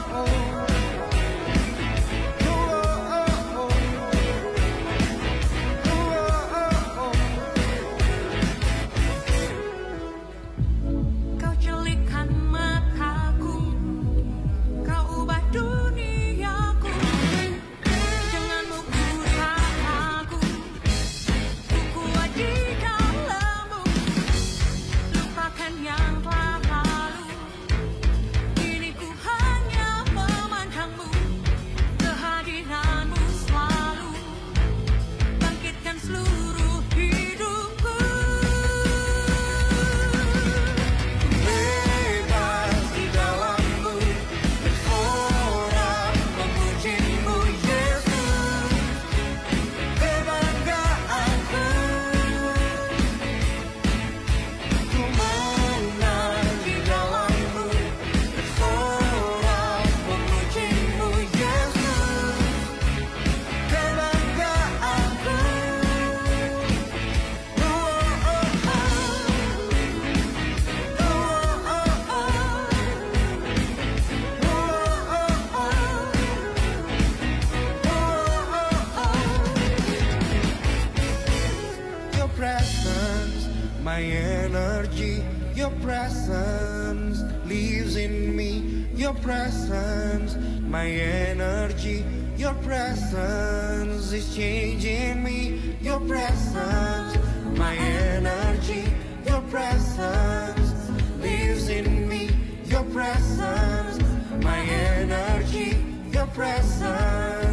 presence, my energy. Your presence lives in me. Your presence, my energy. Your presence is changing me. Your presence, my energy. Your presence lives in me. Your presence, my energy. Your presence